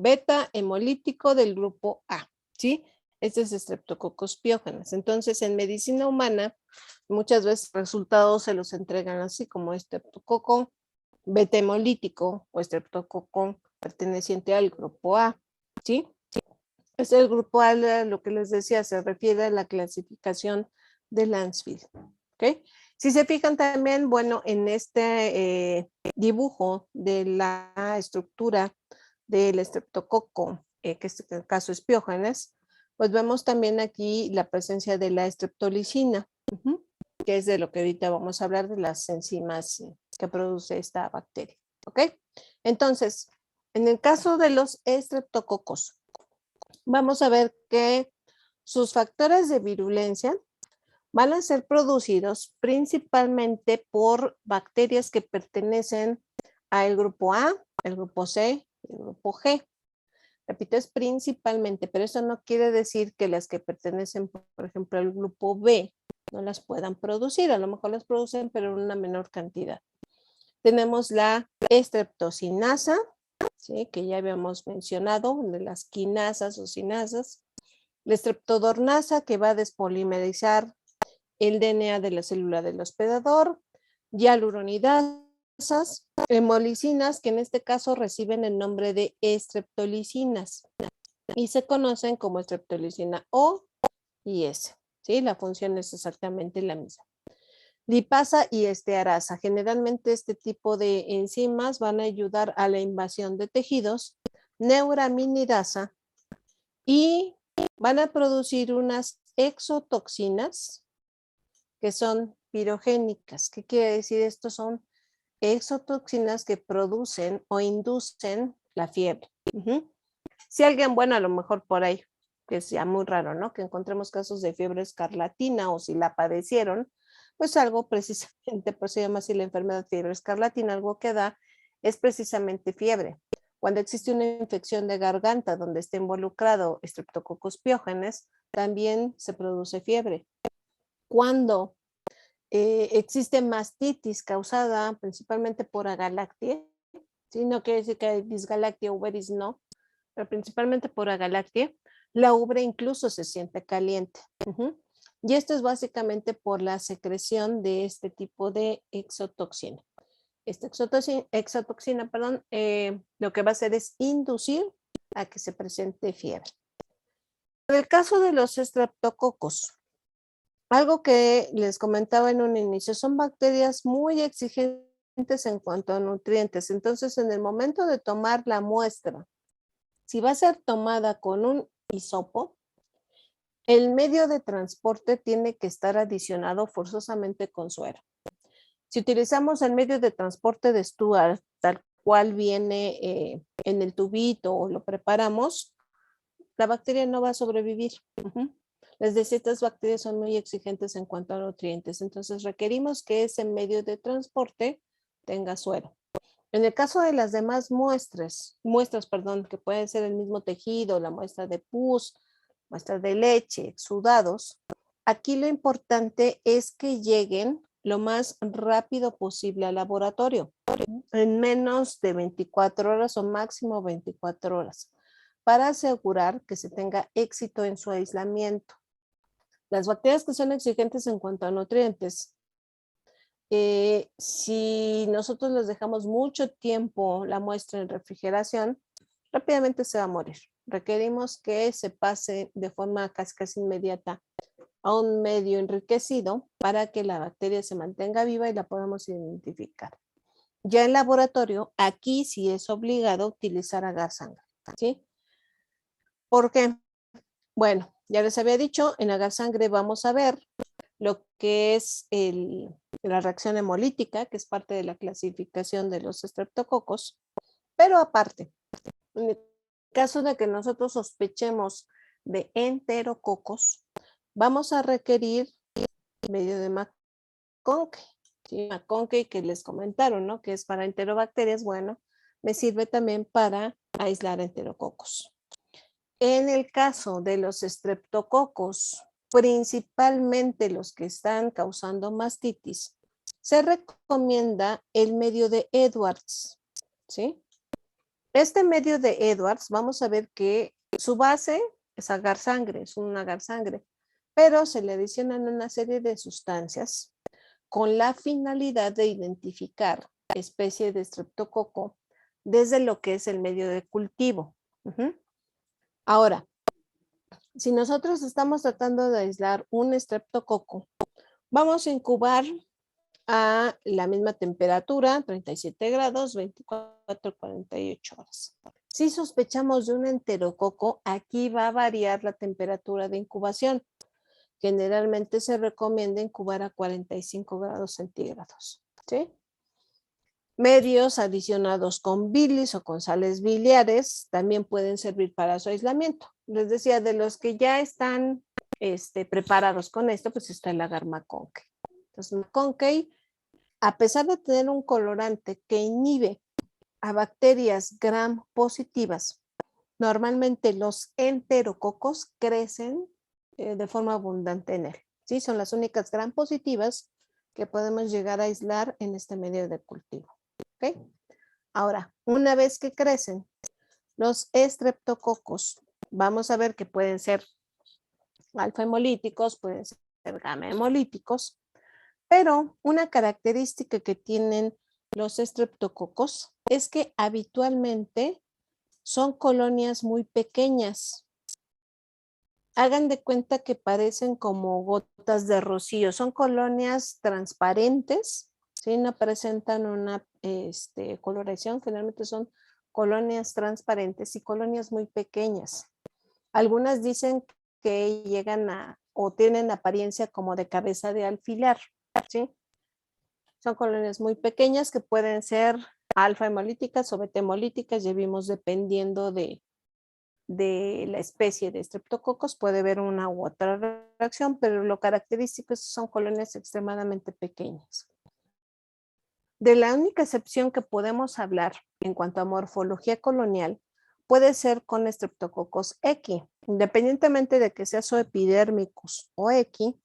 beta hemolítico del grupo A, ¿sí? Este es Streptococcus pyogenes. Entonces, en medicina humana, muchas veces resultados se los entregan así como estreptococo beta hemolítico o estreptococo perteneciente al grupo A, ¿sí? Es el grupo A, lo que les decía, se refiere a la clasificación de Landsfield, ¿ok? Si se fijan también, bueno, en este dibujo de la estructura del estreptococo, que en el caso es Piógenes, pues vemos también aquí la presencia de la estreptolicina, que es de lo que ahorita vamos a hablar de las enzimas que produce esta bacteria, ¿ok? Entonces, en el caso de los estreptococos, vamos a ver que sus factores de virulencia van a ser producidos principalmente por bacterias que pertenecen al grupo A, el grupo C y el grupo G. Repito, es principalmente, pero eso no quiere decir que las que pertenecen, por ejemplo, al grupo B, no las puedan producir. A lo mejor las producen, pero en una menor cantidad. Tenemos la estreptocinasa, ¿sí? Que ya habíamos mencionado, de las quinasas o cinasas. La estreptodornasa, que va a despolimerizar el DNA de la célula del hospedador, hialuronidasas, hemolicinas, que en este caso reciben el nombre de estreptolicinas y se conocen como estreptolicina O y S. ¿Sí? La función es exactamente la misma. Lipasa y estearasa. Generalmente este tipo de enzimas van a ayudar a la invasión de tejidos. Neuraminidasa y van a producir unas exotoxinas que son pirogénicas. ¿Qué quiere decir? Estos son exotoxinas que producen o inducen la fiebre. Si alguien, bueno, a lo mejor por ahí, que sea muy raro, ¿no? Que encontremos casos de fiebre escarlatina o si la padecieron, pues algo precisamente, pues se llama así la enfermedad fiebre escarlatina, algo que da es precisamente fiebre. Cuando existe una infección de garganta donde esté involucrado Streptococcus pyogenes, también se produce fiebre. Cuando existe mastitis causada principalmente por agalactia, ¿sí? No quiere decir que hay disgalactia uveris, no, pero principalmente por agalactia, la ubre incluso se siente caliente. Y esto es básicamente por la secreción de este tipo de exotoxina. Esta exotoxina, perdón, lo que va a hacer es inducir a que se presente fiebre. En el caso de los estreptococos, algo que les comentaba en un inicio, son bacterias muy exigentes en cuanto a nutrientes. Entonces, en el momento de tomar la muestra, si va a ser tomada con un hisopo, el medio de transporte tiene que estar adicionado forzosamente con suero. Si utilizamos el medio de transporte de Stuart, tal cual viene en el tubito o lo preparamos, la bacteria no va a sobrevivir. Les decía, estas bacterias son muy exigentes en cuanto a nutrientes, entonces requerimos que ese medio de transporte tenga suero. En el caso de las demás muestras, que pueden ser el mismo tejido, la muestra de pus, muestra de leche, exudados, aquí lo importante es que lleguen lo más rápido posible al laboratorio, en menos de 24 horas o máximo 24 horas, para asegurar que se tenga éxito en su aislamiento. Las bacterias que son exigentes en cuanto a nutrientes, si nosotros les dejamos mucho tiempo la muestra en refrigeración, rápidamente se va a morir. Requerimos que se pase de forma casi inmediata a un medio enriquecido para que la bacteria se mantenga viva y la podamos identificar. Ya en laboratorio, aquí sí es obligado utilizar agar-sangre, ¿sí? ¿Por qué? Bueno, ya les había dicho, en agar-sangre vamos a ver lo que es la reacción hemolítica, que es parte de la clasificación de los estreptococos, pero aparte, en el caso de que nosotros sospechemos de enterococos, vamos a requerir medio de McConkey. ¿Sí? McConkey que les comentaron, ¿no? Que es para enterobacterias, bueno, me sirve también para aislar enterococos. En el caso de los estreptococos, principalmente los que están causando mastitis, se recomienda el medio de Edwards, ¿sí? Este medio de Edwards, vamos a ver que su base es agar sangre, es un agar sangre, pero se le adicionan una serie de sustancias con la finalidad de identificar especie de estreptococo desde lo que es el medio de cultivo. Ahora, si nosotros estamos tratando de aislar un estreptococo, vamos a incubar a la misma temperatura, 37 grados, 24, 48 horas. Si sospechamos de un enterococo, aquí va a variar la temperatura de incubación. Generalmente se recomienda incubar a 45 grados centígrados. ¿Sí? Medios adicionados con bilis o con sales biliares también pueden servir para su aislamiento. Les decía, de los que ya están preparados con esto, pues está el agar McConkey. Entonces, McConkey, a pesar de tener un colorante que inhibe a bacterias gram positivas, normalmente los enterococos crecen de forma abundante en él. ¿Sí? Son las únicas gram positivas que podemos llegar a aislar en este medio de cultivo. ¿Okay? Ahora, una vez que crecen los estreptococos, vamos a ver que pueden ser alfa hemolíticos, pueden ser gamma hemolíticos, pero una característica que tienen los estreptococos es que habitualmente son colonias muy pequeñas. Hagan de cuenta que parecen como gotas de rocío. Son colonias transparentes, ¿sí? No presentan una coloración. Generalmente son colonias transparentes y colonias muy pequeñas. Algunas dicen que llegan a o tienen apariencia como de cabeza de alfiler, ¿sí? Son colonias muy pequeñas que pueden ser alfa hemolíticas o beta hemolíticas, ya vimos dependiendo de la especie de estreptococos, puede haber una u otra reacción, pero lo característico es que son colonias extremadamente pequeñas. De la única excepción que podemos hablar en cuanto a morfología colonial puede ser con Streptococcus equi. Independientemente de que sea Zoepidermicus o equi,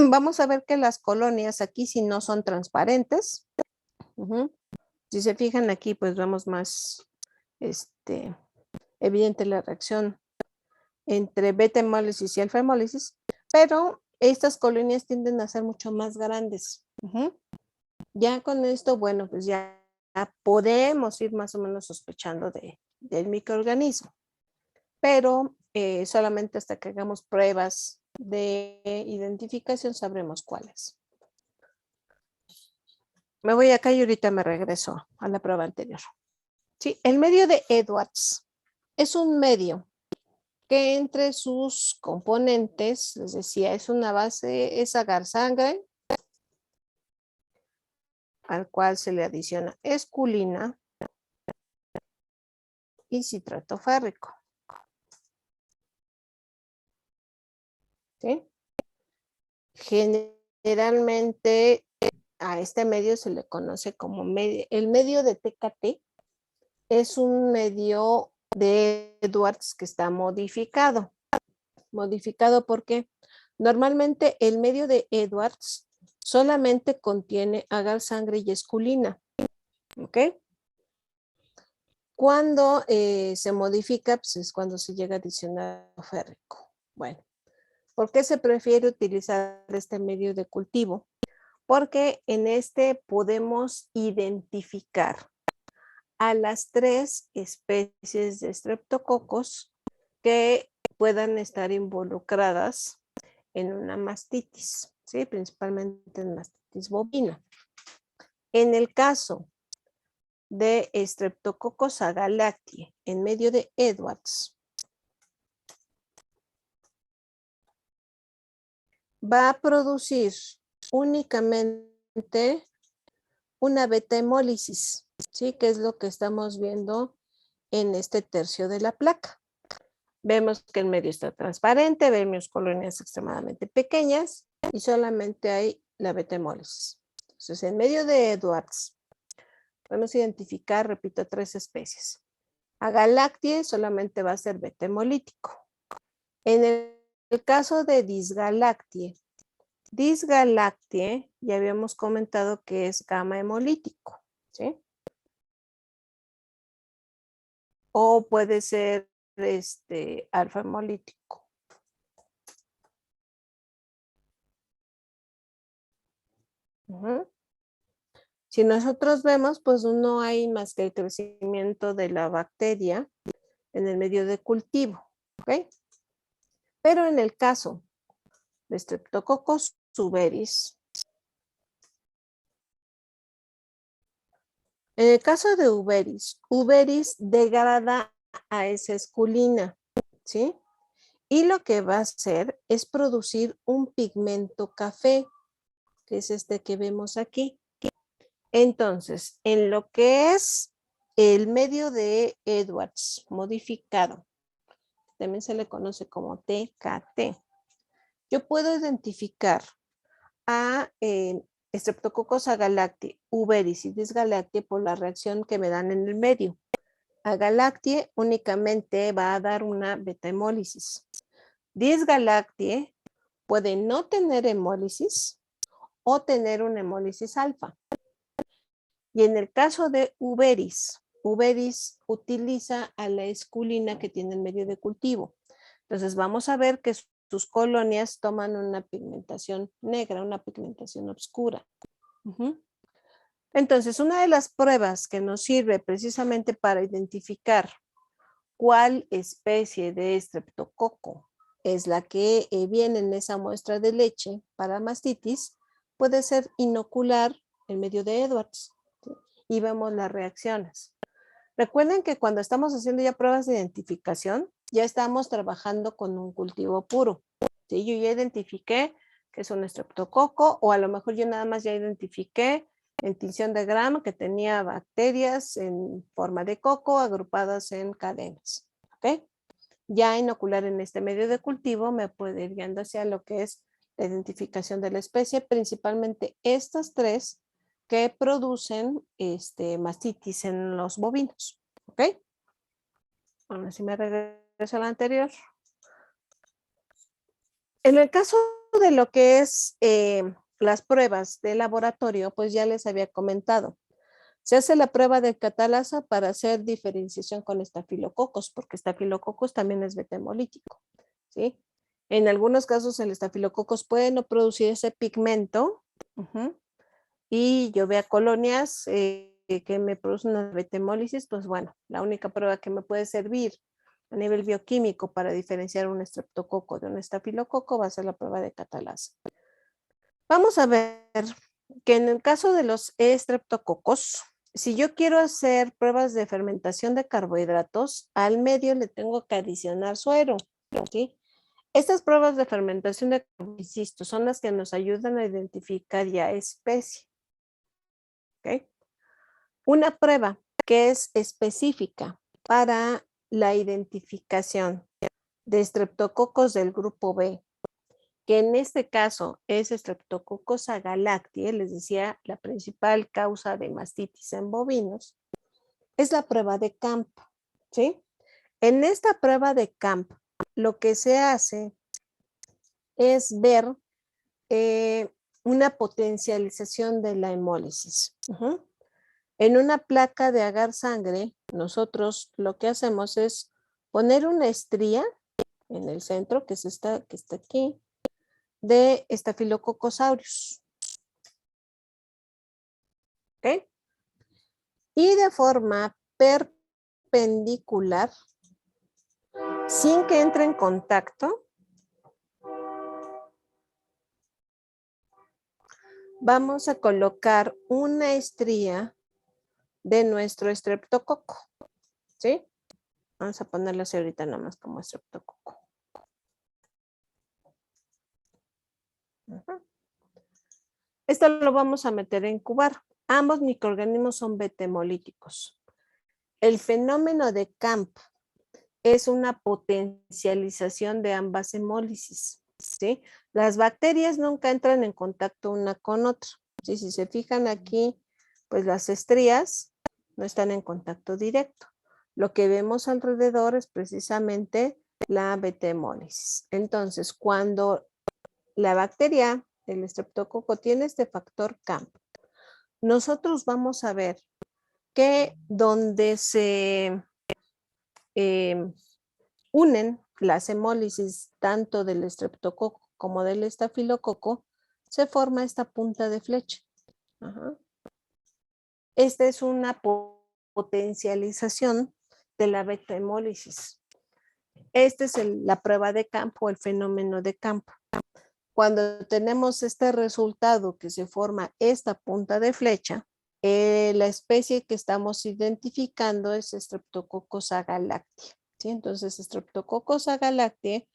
vamos a ver que las colonias aquí sí no son transparentes. Si se fijan aquí, pues vemos más evidente la reacción entre beta hemólisis y alfa hemólisis, pero estas colonias tienden a ser mucho más grandes. Ya con esto, bueno, pues ya podemos ir más o menos sospechando del microorganismo, pero solamente hasta que hagamos pruebas de identificación sabremos cuáles. Me voy acá y ahorita me regreso a la prueba anterior. Sí, el medio de Edwards es un medio que entre sus componentes, les decía, es una base, es agar sangre, al cual se le adiciona esculina y citrato férrico. ¿Sí? Generalmente a este medio se le conoce como el medio de TKT. Es un medio de Edwards que está modificado. ¿Modificado porque normalmente el medio de Edwards solamente contiene agar sangre y esculina. ¿Ok? Cuando se modifica, pues es cuando se llega a adicionar férrico. Bueno, ¿por qué se prefiere utilizar este medio de cultivo? Porque en este podemos identificar a las 3 especies de estreptococos que puedan estar involucradas en una mastitis, ¿sí? Principalmente en mastitis bovina. En el caso de Streptococcus agalactiae en medio de Edwards, va a producir únicamente una beta hemólisis, ¿sí? Que es lo que estamos viendo en este tercio de la placa. Vemos que el medio está transparente, vemos colonias extremadamente pequeñas y solamente hay la beta hemólisis. Entonces, en medio de Edwards, podemos identificar, repito, 3 especies. Agalactiae solamente va a ser beta hemolítico. En el caso de Dysgalactiae, ya habíamos comentado que es gamma hemolítico, ¿sí? o puede ser alfa hemolítico. Si nosotros vemos, pues no hay más que el crecimiento de la bacteria en el medio de cultivo, ¿ok? Pero en el caso de Streptococcus suberis, en el caso de uberis degrada a esa esculina, ¿sí? Y lo que va a hacer es producir un pigmento café, que es este que vemos aquí. Entonces, en lo que es el medio de Edwards modificado, también se le conoce como TKT, yo puedo identificar a Streptococcus agalactiae, uberis y disgalactiae por la reacción que me dan en el medio. Agalactiae únicamente va a dar una beta hemólisis. Disgalactiae puede no tener hemólisis o tener una hemólisis alfa. Y en el caso de uberis, uberis utiliza a la esculina que tiene en medio de cultivo. Entonces vamos a ver que sus colonias toman una pigmentación negra, una pigmentación oscura. Entonces, una de las pruebas que nos sirve precisamente para identificar cuál especie de estreptococo es la que viene en esa muestra de leche para mastitis, puede ser inocular en medio de Edwards, ¿sí? Y vemos las reacciones. Recuerden que cuando estamos haciendo ya pruebas de identificación, ya estamos trabajando con un cultivo puro, ¿sí? Yo ya identifiqué que es un estreptococo, o a lo mejor yo nada más ya identifiqué en tinción de Gram que tenía bacterias en forma de coco agrupadas en cadenas, ¿ok? Ya inocular en este medio de cultivo me puede ir guiando hacia lo que es la identificación de la especie, principalmente estas tres que producen mastitis en los bovinos, ¿ok? Bueno, si me regreso a la anterior. En el caso de lo que es las pruebas de laboratorio, pues ya les había comentado. Se hace la prueba de catalasa para hacer diferenciación con estafilococos, porque estafilococos también es beta hemolítico, ¿sí? En algunos casos el estafilococos puede no producir ese pigmento, y yo vea colonias que me producen una beta hemólisis, pues bueno, la única prueba que me puede servir a nivel bioquímico para diferenciar un estreptococo de un estafilococo va a ser la prueba de catalasa. Vamos a ver que en el caso de los estreptococos, si yo quiero hacer pruebas de fermentación de carbohidratos, al medio le tengo que adicionar suero, ¿sí? Estas pruebas de fermentación de carbohidratos, insisto, son las que nos ayudan a identificar ya especie, ¿ok? Una prueba que es específica para la identificación de estreptococos del grupo B, que en este caso es Streptococcus agalactiae, les decía, la principal causa de mastitis en bovinos, es la prueba de Camp, ¿sí? En esta prueba de Camp, lo que se hace es ver una potencialización de la hemólisis. En una placa de agar sangre, nosotros lo que hacemos es poner una estría en el centro, que es esta que está aquí, de Staphylococcus aureus. ¿Ok? Y de forma perpendicular, sin que entre en contacto, vamos a colocar una estría de nuestro estreptococo. ¿Sí? Vamos a ponerlo así ahorita nomás como estreptococo. Esto lo vamos a meter a incubar. Ambos microorganismos son beta hemolíticos. El fenómeno de Camp es una potencialización de ambas hemólisis, ¿sí? Las bacterias nunca entran en contacto una con otra, ¿sí? Si se fijan aquí, pues las estrías no están en contacto directo. Lo que vemos alrededor es precisamente la beta hemólisis. Entonces, cuando la bacteria, el estreptococo, tiene este factor Camp, nosotros vamos a ver que donde se unen las hemólisis tanto del estreptococo como del estafilococo, se forma esta punta de flecha. Ajá. Esta es una potencialización de la beta-hemólisis. Esta es la prueba de campo, el fenómeno de campo. Cuando tenemos este resultado que se forma esta punta de flecha, la especie que estamos identificando es Streptococcus agalactiae, ¿sí? Entonces, Streptococcus agalactiae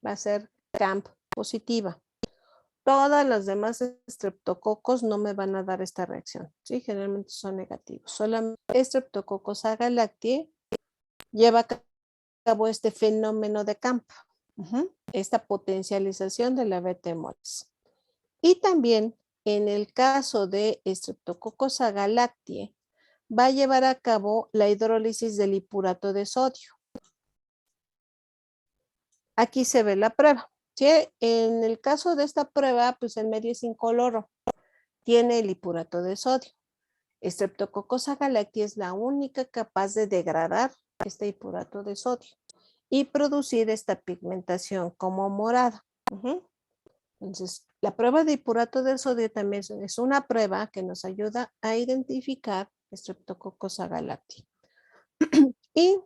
va a ser CAMP positiva. Todas las demás estreptococos no me van a dar esta reacción, ¿sí? Generalmente son negativos. Solamente Streptococcus agalactiae lleva a cabo este fenómeno de campo, esta potencialización de la beta-hemólisis. Y también en el caso de Streptococcus agalactiae va a llevar a cabo la hidrólisis del hipurato de sodio. Aquí se ve la prueba. ¿Sí? En el caso de esta prueba, pues el medio es incoloro. Tiene el hipurato de sodio. Streptococcus agalactiae es la única capaz de degradar este hipurato de sodio y producir esta pigmentación como morada. Entonces, la prueba de hipurato de sodio también es una prueba que nos ayuda a identificar Streptococcus agalactiae. Y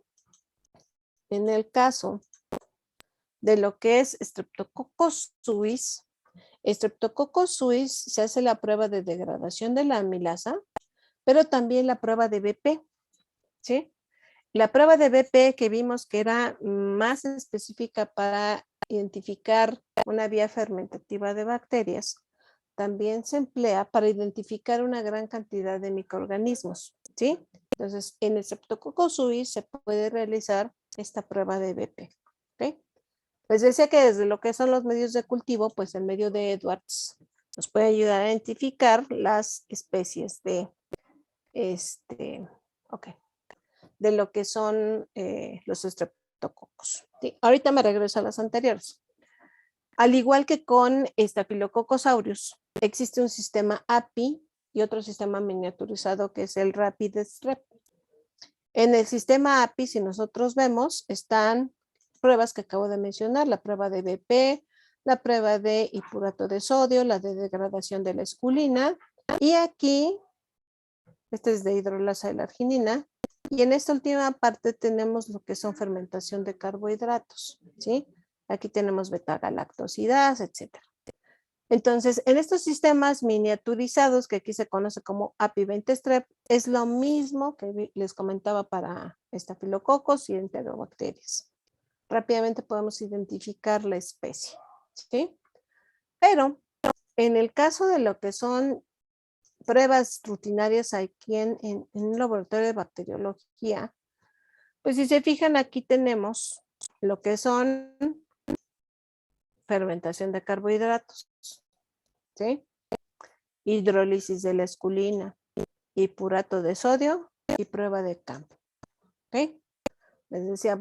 en el caso de lo que es Streptococcus suis se hace la prueba de degradación de la amilasa, pero también la prueba de BP, ¿sí? La prueba de BP que vimos que era más específica para identificar una vía fermentativa de bacterias, también se emplea para identificar una gran cantidad de microorganismos, ¿sí? Entonces, en el Streptococcus suis se puede realizar esta prueba de BP, ¿ok? Les decía que desde lo que son los medios de cultivo, pues el medio de Edwards nos puede ayudar a identificar las especies de de lo que son los estreptococos. ¿Sí? Ahorita me regreso a las anteriores. Al igual que con Staphylococcus aureus, existe un sistema API y otro sistema miniaturizado que es el Rapid Strep. En el sistema API, si nosotros vemos, están pruebas que acabo de mencionar, la prueba de BP, la prueba de hipurato de sodio, la de degradación de la esculina, y aquí, este es de hidrolasa de la arginina, y en esta última parte tenemos lo que son fermentación de carbohidratos, ¿sí? Aquí tenemos beta-galactosidasa, etc. Entonces, en estos sistemas miniaturizados, que aquí se conoce como API-20-Strep, es lo mismo que les comentaba para estafilococos y enterobacterias. Rápidamente podemos identificar la especie, ¿sí? Pero en el caso de lo que son pruebas rutinarias aquí en un laboratorio de bacteriología, pues si se fijan aquí tenemos lo que son fermentación de carbohidratos, ¿sí? Hidrólisis de la esculina, hipurato de sodio y prueba de campo, ¿ok? Les decía,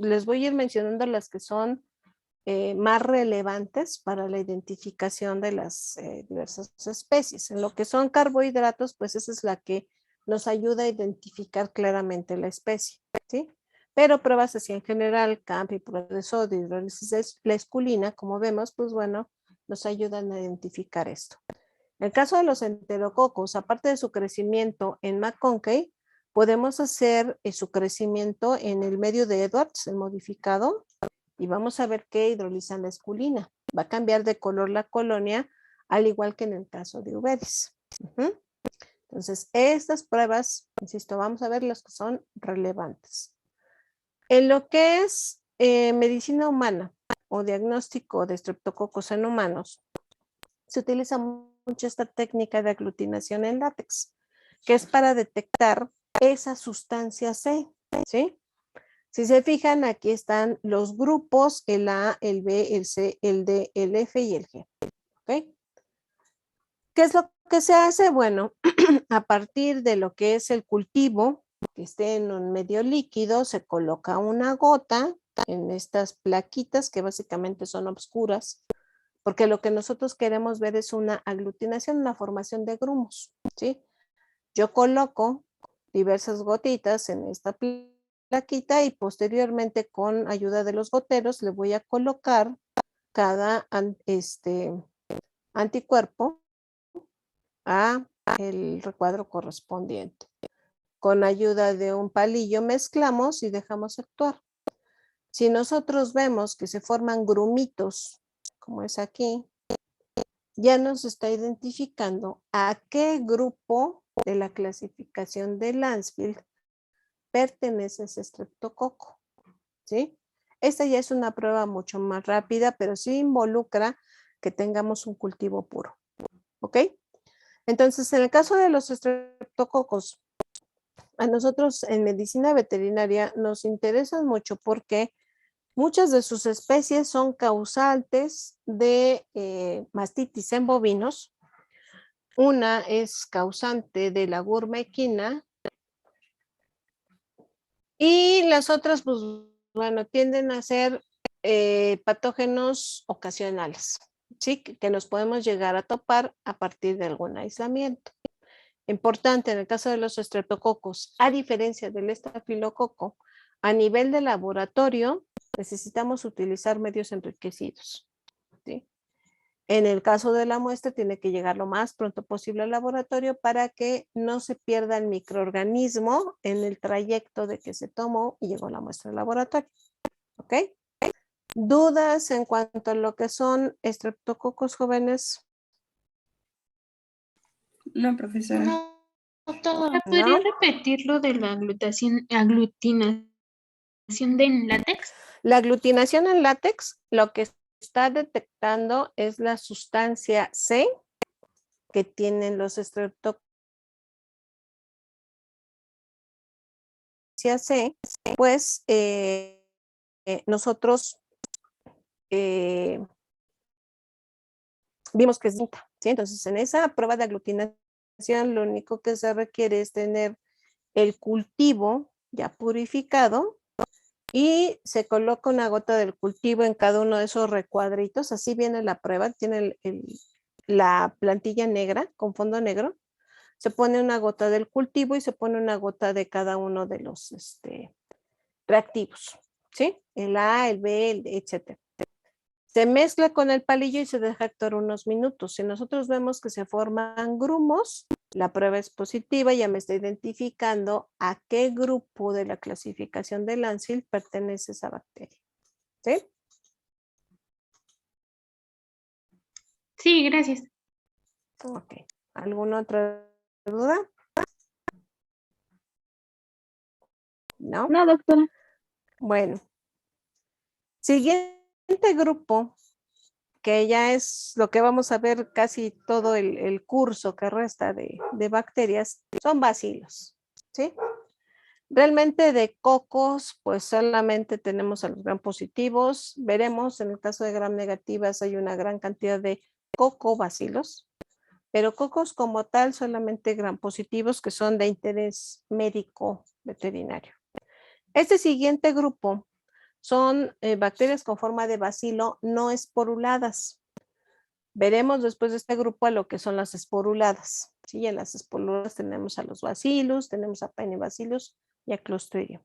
les voy a ir mencionando las que son más relevantes para la identificación de las diversas especies. En lo que son carbohidratos, pues esa es la que nos ayuda a identificar claramente la especie, ¿sí? Pero pruebas así en general, CAMP y pruebas de sodio, hidrólisis de la esculina, como vemos, pues bueno, nos ayudan a identificar esto. En el caso de los enterococos, aparte de su crecimiento en McConkey, podemos hacer su crecimiento en el medio de Edwards, el modificado, y vamos a ver que hidrolizan la esculina. Va a cambiar de color la colonia, al igual que en el caso de Uveris. Entonces, estas pruebas, insisto, vamos a ver las que son relevantes. En lo que es medicina humana o diagnóstico de estreptococos en humanos, se utiliza mucho esta técnica de aglutinación en látex, que es para detectar esa sustancia C, ¿sí? Si se fijan, aquí están los grupos, el A, el B, el C, el D, el F y el G. ¿Ok? ¿Qué es lo que se hace? Bueno, a partir de lo que es el cultivo, que esté en un medio líquido, se coloca una gota en estas plaquitas que básicamente son oscuras, porque lo que nosotros queremos ver es una aglutinación, una formación de grumos, ¿sí? Yo coloco diversas gotitas en esta plaquita plaquita y posteriormente con ayuda de los goteros le voy a colocar cada anticuerpo a el recuadro correspondiente. Con ayuda de un palillo mezclamos y dejamos actuar. Si nosotros vemos que se forman grumitos, como es aquí, ya nos está identificando a qué grupo de la clasificación de Lancefield pertenece ese estreptococo, ¿sí? Esta ya es una prueba mucho más rápida, pero sí involucra que tengamos un cultivo puro, ¿ok? Entonces, en el caso de los estreptococos, a nosotros en medicina veterinaria nos interesan mucho porque muchas de sus especies son causantes de mastitis en bovinos. Una es causante de la burma equina y las otras, pues, bueno, tienden a ser patógenos ocasionales, ¿sí? Que nos podemos llegar a topar a partir de algún aislamiento. Importante en el caso de los estreptococos, a diferencia del estafilococo, a nivel de laboratorio necesitamos utilizar medios enriquecidos, ¿sí? En el caso de la muestra tiene que llegar lo más pronto posible al laboratorio para que no se pierda el microorganismo en el trayecto de que se tomó y llegó la muestra al laboratorio. ¿Ok? ¿Dudas en cuanto a lo que son estreptococos jóvenes? No, profesora. No, doctora, ¿No? ¿podría repetir lo de la aglutinación de látex? La aglutinación en látex lo que está detectando es la sustancia C que tienen los estreptococos C, pues nosotros vimos que es distinta, ¿sí? Entonces, en esa prueba de aglutinación, lo único que se requiere es tener el cultivo ya purificado y se coloca una gota del cultivo en cada uno de esos recuadritos. Así viene la prueba, tiene la plantilla negra con fondo negro. Se pone una gota del cultivo y se pone una gota de cada uno de los reactivos, ¿sí? El A, el B, el D, etcétera. Se mezcla con el palillo y se deja actuar unos minutos. Si nosotros vemos que se forman grumos, la prueba es positiva, ya me está identificando a qué grupo de la clasificación de Lancefield pertenece esa bacteria. ¿Sí? Sí, gracias. Ok. ¿Alguna otra duda? ¿No? No, doctora. Bueno. Siguiente grupo, que ya es lo que vamos a ver casi todo el curso que resta de bacterias, son bacilos, ¿sí? Realmente de cocos, pues solamente tenemos a los gram positivos. Veremos, en el caso de gram negativas hay una gran cantidad de cocobacilos, pero cocos como tal solamente gram positivos que son de interés médico veterinario. Este siguiente grupo son bacterias con forma de bacilo no esporuladas. Veremos después de este grupo a lo que son las esporuladas. ¿Sí? En las esporuladas tenemos a los bacillus, tenemos a penibacillus y a clostridium.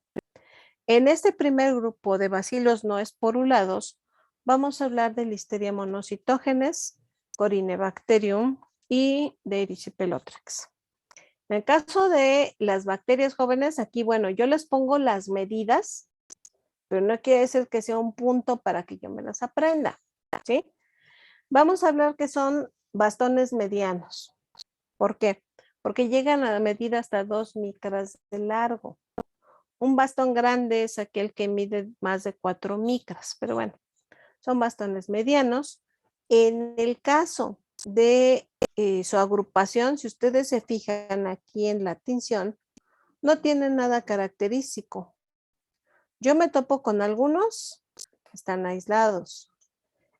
En este primer grupo de bacilos no esporulados, vamos a hablar de Listeria monocytogenes, Corynebacterium y de Erysipelotrax. En el caso de las bacterias jóvenes, aquí, bueno, yo les pongo las medidas, pero no quiere decir que sea un punto para que yo me las aprenda, ¿sí? Vamos a hablar que son bastones medianos. ¿Por qué? Porque llegan a medir hasta 2 micras de largo. Un bastón grande es aquel que mide más de 4 micras, pero bueno, son bastones medianos. En el caso de su agrupación, si ustedes se fijan aquí en la tinción, no tiene nada característico. Yo me topo con algunos que están aislados.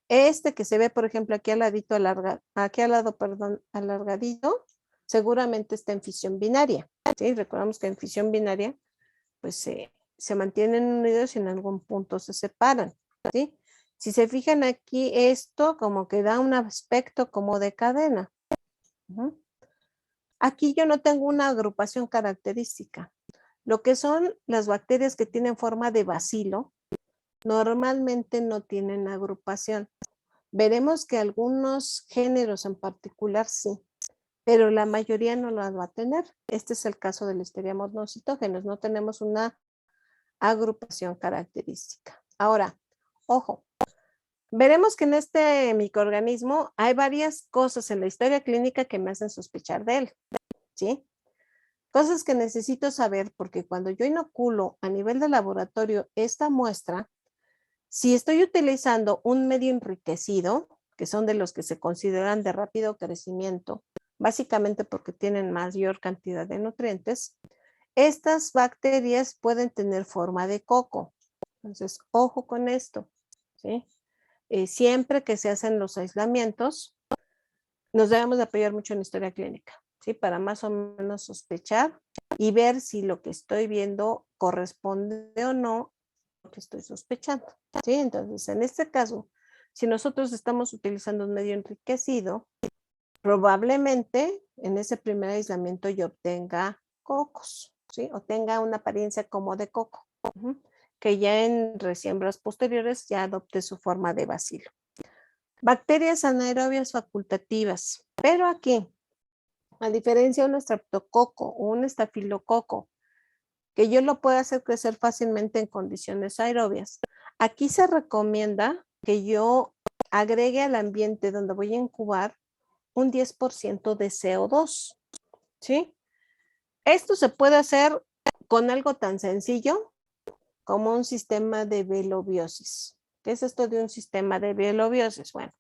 Este que se ve, por ejemplo, aquí al ladito, aquí al lado, perdón, alargadito, seguramente está en fisión binaria. ¿Sí? Recordamos que en fisión binaria, pues se mantienen unidos y en algún punto se separan. ¿Sí? Si se fijan aquí, esto como que da un aspecto como de cadena. Aquí yo no tengo una agrupación característica. Lo que son las bacterias que tienen forma de bacilo, normalmente no tienen agrupación. Veremos que algunos géneros en particular sí, pero la mayoría no las va a tener. Este es el caso del Listeria monocytogenes. No tenemos una agrupación característica. Ahora, ojo, veremos que en este microorganismo hay varias cosas en la historia clínica que me hacen sospechar de él, ¿sí? Cosas que necesito saber porque cuando yo inoculo a nivel de laboratorio esta muestra, si estoy utilizando un medio enriquecido, que son de los que se consideran de rápido crecimiento, básicamente porque tienen mayor cantidad de nutrientes, estas bacterias pueden tener forma de coco. Entonces, ojo con esto, ¿sí? Siempre que se hacen los aislamientos, nos debemos de apoyar mucho en la historia clínica, ¿sí? Para más o menos sospechar y ver si lo que estoy viendo corresponde o no a lo que estoy sospechando, ¿sí? Entonces, en este caso, si nosotros estamos utilizando un medio enriquecido, probablemente en ese primer aislamiento yo obtenga cocos, ¿sí? O tenga una apariencia como de coco, que ya en resiembras posteriores ya adopte su forma de bacilo. Bacterias anaerobias facultativas, pero aquí, a diferencia de un estreptococo o un estafilococo, que yo lo puedo hacer crecer fácilmente en condiciones aerobias, aquí se recomienda que yo agregue al ambiente donde voy a incubar un 10% de CO2, ¿sí? Esto se puede hacer con algo tan sencillo como un sistema de velobiosis. ¿Qué es esto de un sistema de velobiosis? Bueno,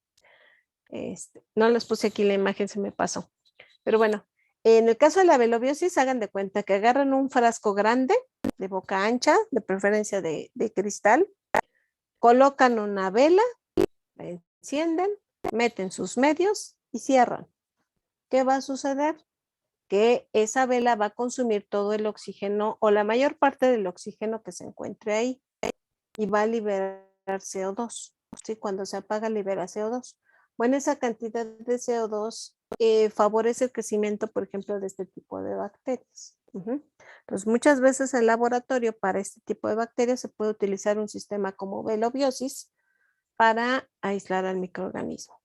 no les puse aquí la imagen, se me pasó. Pero bueno, en el caso de la velobiosis, hagan de cuenta que agarran un frasco grande, de boca ancha, de preferencia de cristal, colocan una vela, la encienden, meten sus medios y cierran. ¿Qué va a suceder? Que esa vela va a consumir todo el oxígeno o la mayor parte del oxígeno que se encuentre ahí y va a liberar CO2. ¿Sí? Cuando se apaga, libera CO2. Bueno, esa cantidad de CO2 favorece el crecimiento, por ejemplo, de este tipo de bacterias. Entonces, muchas veces en el laboratorio para este tipo de bacterias se puede utilizar un sistema como velobiosis para aislar al microorganismo.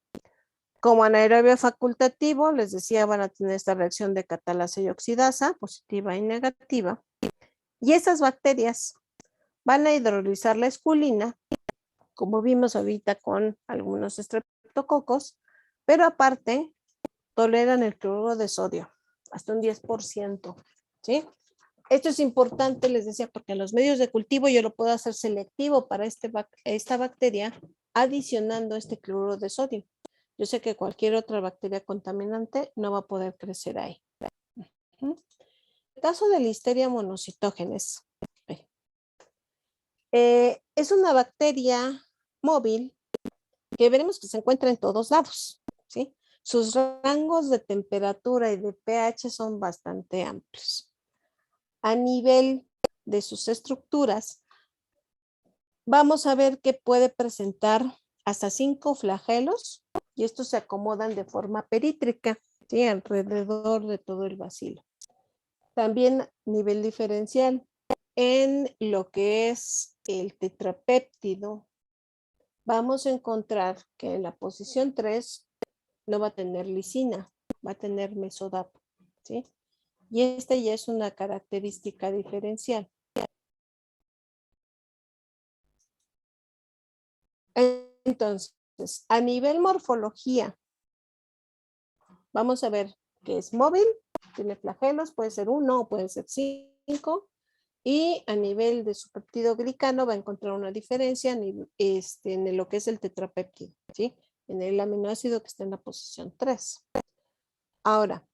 Como anaerobio facultativo, les decía, van a tener esta reacción de catalasa y oxidasa, positiva y negativa. Y esas bacterias van a hidrolizar la esculina, como vimos ahorita con algunos estreptococos, pero aparte toleran el cloruro de sodio, hasta un 10%, ¿sí? Esto es importante, les decía, porque en los medios de cultivo yo lo puedo hacer selectivo para esta bacteria, adicionando este cloruro de sodio. Yo sé que cualquier otra bacteria contaminante no va a poder crecer ahí. En el caso de Listeria monocytogenes, es una bacteria móvil que veremos que se encuentra en todos lados, ¿sí? Sus rangos de temperatura y de pH son bastante amplios. A nivel de sus estructuras, vamos a ver que puede presentar hasta 5 flagelos y estos se acomodan de forma perítrica, ¿sí? Alrededor de todo el bacilo. También nivel diferencial en lo que es el tetrapéptido, vamos a encontrar que en la posición 3 no va a tener lisina, va a tener mesodato, ¿sí? Y esta ya es una característica diferencial. Entonces, a nivel morfología, vamos a ver que es móvil, tiene flagelos, puede ser 1 o puede ser 5. Y a nivel de su péptido glicano va a encontrar una diferencia en lo que es el tetrapéptido, ¿sí? En el aminoácido que está en la posición 3. Ahora,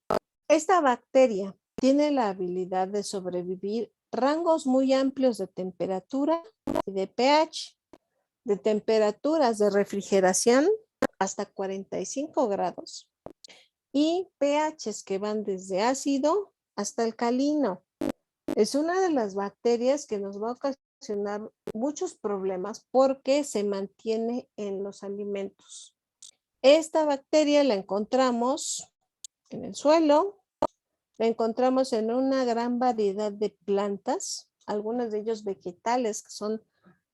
esta bacteria tiene la habilidad de sobrevivir rangos muy amplios de temperatura y de pH, de temperaturas de refrigeración hasta 45 grados y pHs que van desde ácido hasta alcalino. Es una de las bacterias que nos va a ocasionar muchos problemas porque se mantiene en los alimentos. Esta bacteria la encontramos en el suelo, La encontramos en una gran variedad de plantas, algunos de ellos vegetales que son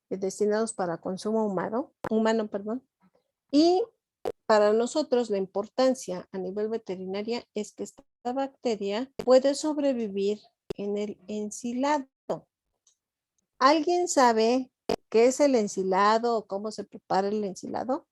destinados para consumo humano, perdón. Y para nosotros la importancia a nivel veterinaria es que esta bacteria puede sobrevivir en el ensilado. ¿Alguien sabe qué es el ensilado o cómo se prepara el ensilado?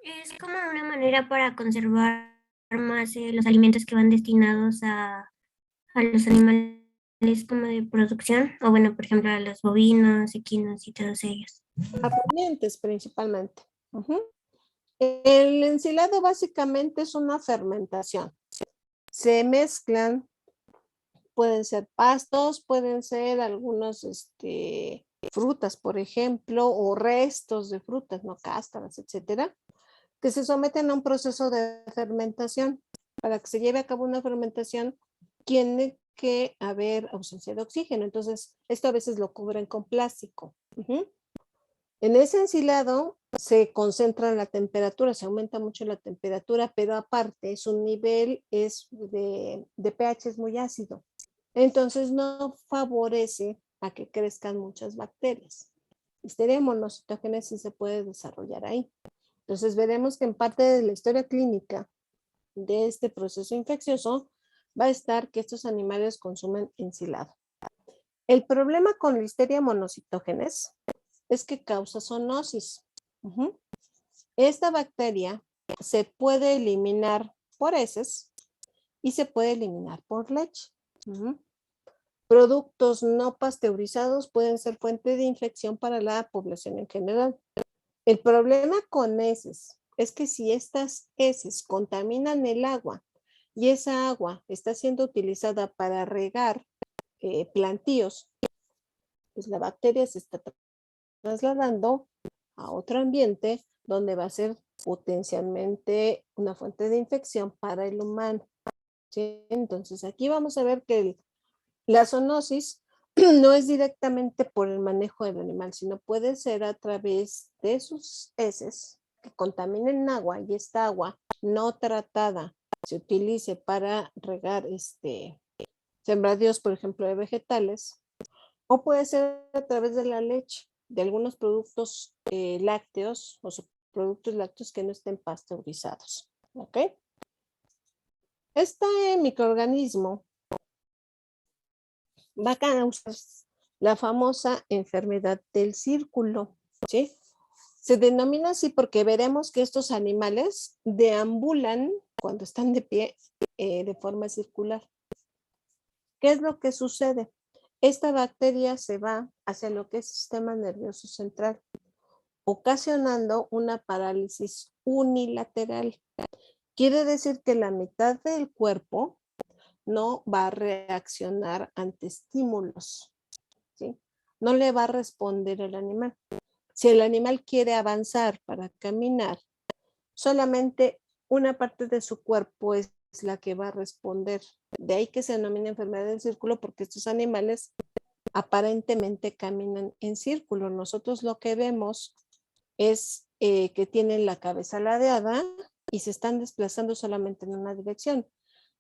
Es como una manera para conservar más los alimentos que van destinados a los animales como de producción, o bueno, por ejemplo, a los bovinos, equinos y todos ellos. A rumiantes principalmente. El ensilado básicamente es una fermentación. Se mezclan, pueden ser pastos, pueden ser algunos frutas, por ejemplo, o restos de frutas, no cáscaras, etcétera, que se someten a un proceso de fermentación. Para que se lleve a cabo una fermentación, tiene que haber ausencia de oxígeno. Entonces, esto a veces lo cubren con plástico. En ese ensilado se concentra la temperatura, se aumenta mucho la temperatura, pero aparte su nivel de pH es muy ácido. Entonces no favorece a que crezcan muchas bacterias. Listeria monocitógenes se puede desarrollar ahí. Entonces veremos que en parte de la historia clínica de este proceso infeccioso va a estar que estos animales consumen ensilado. El problema con Listeria monocitógenes es que causa zoonosis. Esta bacteria se puede eliminar por heces y se puede eliminar por leche. Productos no pasteurizados pueden ser fuente de infección para la población en general. El problema con heces es que si estas heces contaminan el agua y esa agua está siendo utilizada para regar plantíos, pues la bacteria se está trasladando a otro ambiente donde va a ser potencialmente una fuente de infección para el humano. ¿Sí? Entonces aquí vamos a ver que la zoonosis no es directamente por el manejo del animal, sino puede ser a través de sus heces que contaminen agua y esta agua no tratada se utilice para regar sembradíos, por ejemplo, de vegetales, o puede ser a través de la leche, de algunos productos lácteos o productos lácteos que no estén pasteurizados. ¿Ok? Este microorganismo va a causar la famosa enfermedad del círculo, ¿sí? Se denomina así porque veremos que estos animales deambulan cuando están de pie de forma circular. ¿Qué es lo que sucede? Esta bacteria se va hacia lo que es el sistema nervioso central, ocasionando una parálisis unilateral. Quiere decir que la mitad del cuerpo no va a reaccionar ante estímulos, ¿sí? No le va a responder el animal. Si el animal quiere avanzar para caminar, solamente una parte de su cuerpo es la que va a responder. De ahí que se denomina enfermedad del círculo, porque estos animales aparentemente caminan en círculo. Nosotros lo que vemos es que tienen la cabeza ladeada y se están desplazando solamente en una dirección.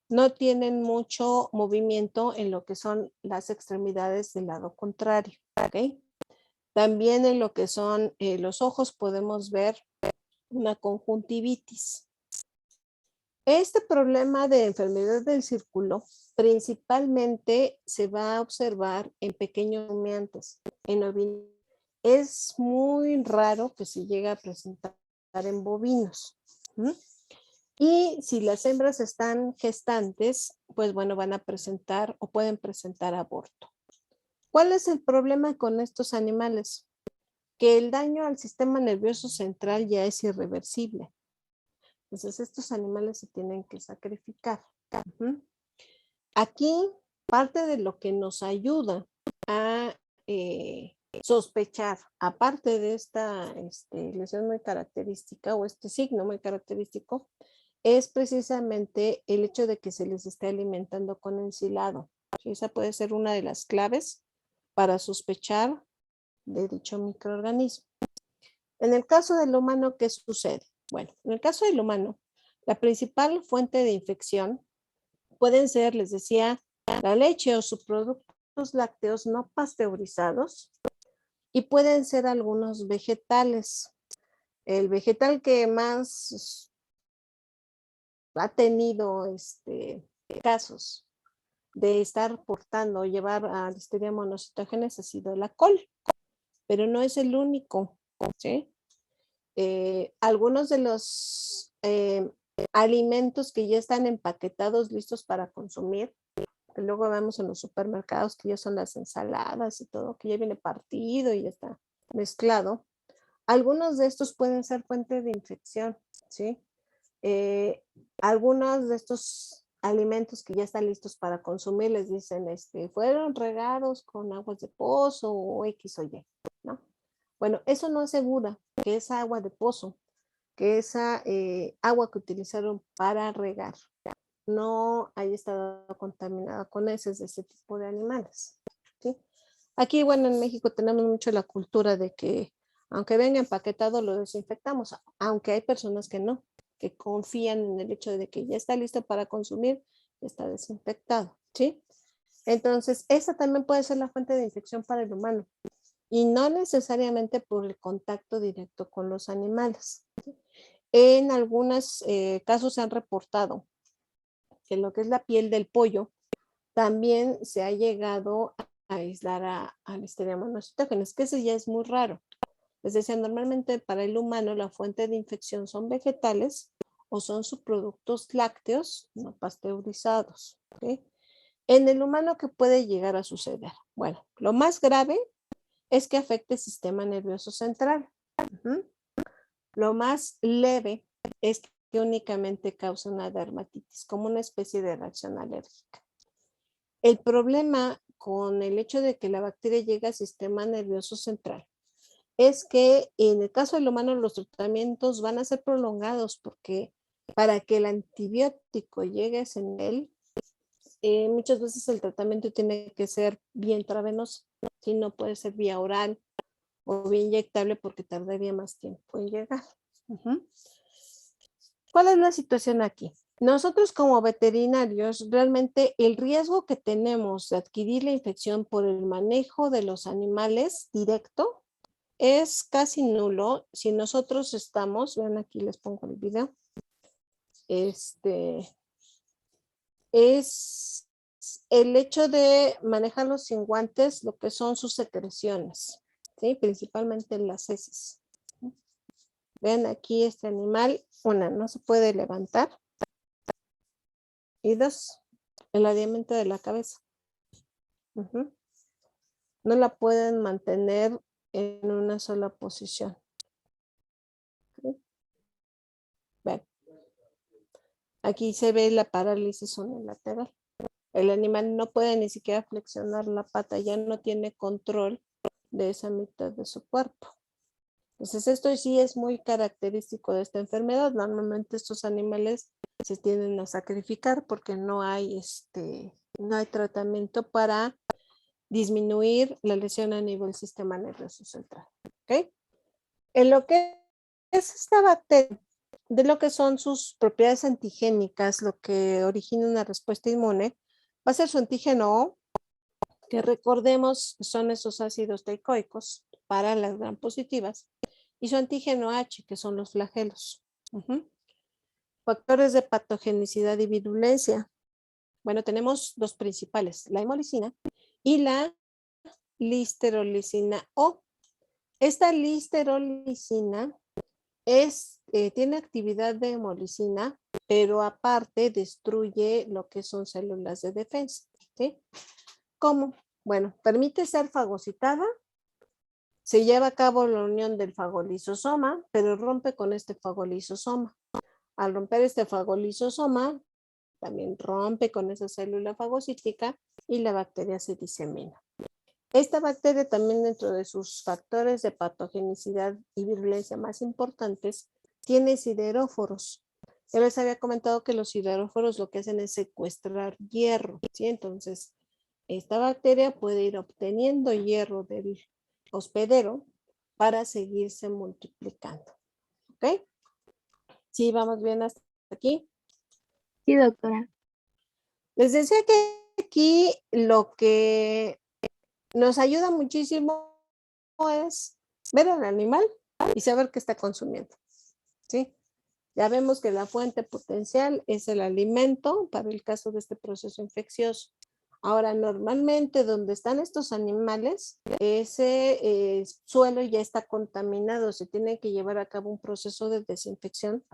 No tienen mucho movimiento en lo que son las extremidades del lado contrario. ¿Okay? También en lo que son los ojos podemos ver una conjuntivitis. Este problema de enfermedad del círculo principalmente se va a observar en pequeños rumiantes, en ovinos. Es muy raro que se llegue a presentar en bovinos. Y si las hembras están gestantes, pues bueno, van a presentar o pueden presentar aborto. ¿Cuál es el problema con estos animales? Que el daño al sistema nervioso central ya es irreversible. Entonces estos animales se tienen que sacrificar. Aquí parte de lo que nos ayuda a sospechar, aparte de esta lesión muy característica o este signo muy característico, es precisamente el hecho de que se les esté alimentando con ensilado. Esa puede ser una de las claves para sospechar de dicho microorganismo. En el caso del humano, ¿qué sucede? Bueno, en el caso del humano, la principal fuente de infección pueden ser, les decía, la leche o subproductos lácteos no pasteurizados y pueden ser algunos vegetales. El vegetal que más ha tenido casos de estar portando o llevar a Listeria monocytogenes ha sido la col, pero no es el único, ¿sí? Algunos de los alimentos que ya están empaquetados, listos para consumir, que luego vemos en los supermercados que ya son las ensaladas y todo, que ya viene partido y ya está mezclado. Algunos de estos pueden ser fuente de infección, ¿sí? Algunos de estos alimentos que ya están listos para consumir les dicen, fueron regados con aguas de pozo o X o Y, ¿no? Bueno, eso no asegura que esa agua de pozo, que esa agua que utilizaron para regar, no haya estado contaminada con heces de ese tipo de animales, ¿sí? Aquí, bueno, en México tenemos mucho la cultura de que aunque venga empaquetado lo desinfectamos, aunque hay personas que no, que confían en el hecho de que ya está listo para consumir, está desinfectado, ¿sí? Entonces, esa también puede ser la fuente de infección para el humano y no necesariamente por el contacto directo con los animales. En algunos casos se han reportado que lo que es la piel del pollo también se ha llegado a aislar a Listeria monocytogenes, que eso ya es muy raro. Les decía, normalmente para el humano la fuente de infección son vegetales o son subproductos lácteos no pasteurizados, ¿okay? En el humano, ¿qué puede llegar a suceder? Bueno, lo más grave es que afecte el sistema nervioso central. Lo más leve es que únicamente causa una dermatitis, como una especie de reacción alérgica. El problema con el hecho de que la bacteria llegue al sistema nervioso central es que en el caso del humano los tratamientos van a ser prolongados porque para que el antibiótico llegue a ese nivel, muchas veces el tratamiento tiene que ser vía intravenosa, si no puede ser vía oral o vía inyectable porque tardaría más tiempo en llegar. ¿Cuál es la situación aquí? Nosotros como veterinarios, realmente el riesgo que tenemos de adquirir la infección por el manejo de los animales directo es casi nulo si nosotros estamos, vean aquí les pongo el video, es el hecho de manejarlos sin guantes, lo que son sus secreciones, ¿sí? Principalmente las heces. Vean aquí este animal, una, no se puede levantar, y dos, el adiamento de la cabeza. No la pueden mantener en una sola posición. ¿Sí? Vean. Aquí se ve la parálisis unilateral. El animal no puede ni siquiera flexionar la pata, ya no tiene control de esa mitad de su cuerpo. Entonces esto sí es muy característico de esta enfermedad. Normalmente estos animales se tienden a sacrificar porque no hay tratamiento para disminuir la lesión a nivel sistema nervioso central. ¿Okay? En lo que es esta bacteria, de lo que son sus propiedades antigénicas, lo que origina una respuesta inmune, va a ser su antígeno O, que recordemos son esos ácidos teicoicos para las gram positivas, y su antígeno H, que son los flagelos. Factores de patogenicidad y virulencia. Bueno, tenemos dos principales, la hemolicina y la listerolicina O. Esta listerolicina tiene actividad de hemolicina, pero aparte destruye lo que son células de defensa. ¿Sí? ¿Cómo? Bueno, permite ser fagocitada, se lleva a cabo la unión del fagolisosoma, pero rompe con este fagolisosoma. Al romper este fagolisosoma, también rompe con esa célula fagocítica y la bacteria se disemina. Esta bacteria también, dentro de sus factores de patogenicidad y virulencia más importantes, tiene sideróforos. Ya les había comentado que los sideróforos lo que hacen es secuestrar hierro, ¿sí? Entonces, esta bacteria puede ir obteniendo hierro del hospedero para seguirse multiplicando. ¿Ok? Sí, vamos bien hasta aquí. Sí, doctora. Les decía que aquí lo que nos ayuda muchísimo es ver al animal y saber qué está consumiendo. ¿Sí? Ya vemos que la fuente potencial es el alimento para el caso de este proceso infeccioso. Ahora, normalmente donde están estos animales, ese suelo ya está contaminado. Se tiene que llevar a cabo un proceso de desinfección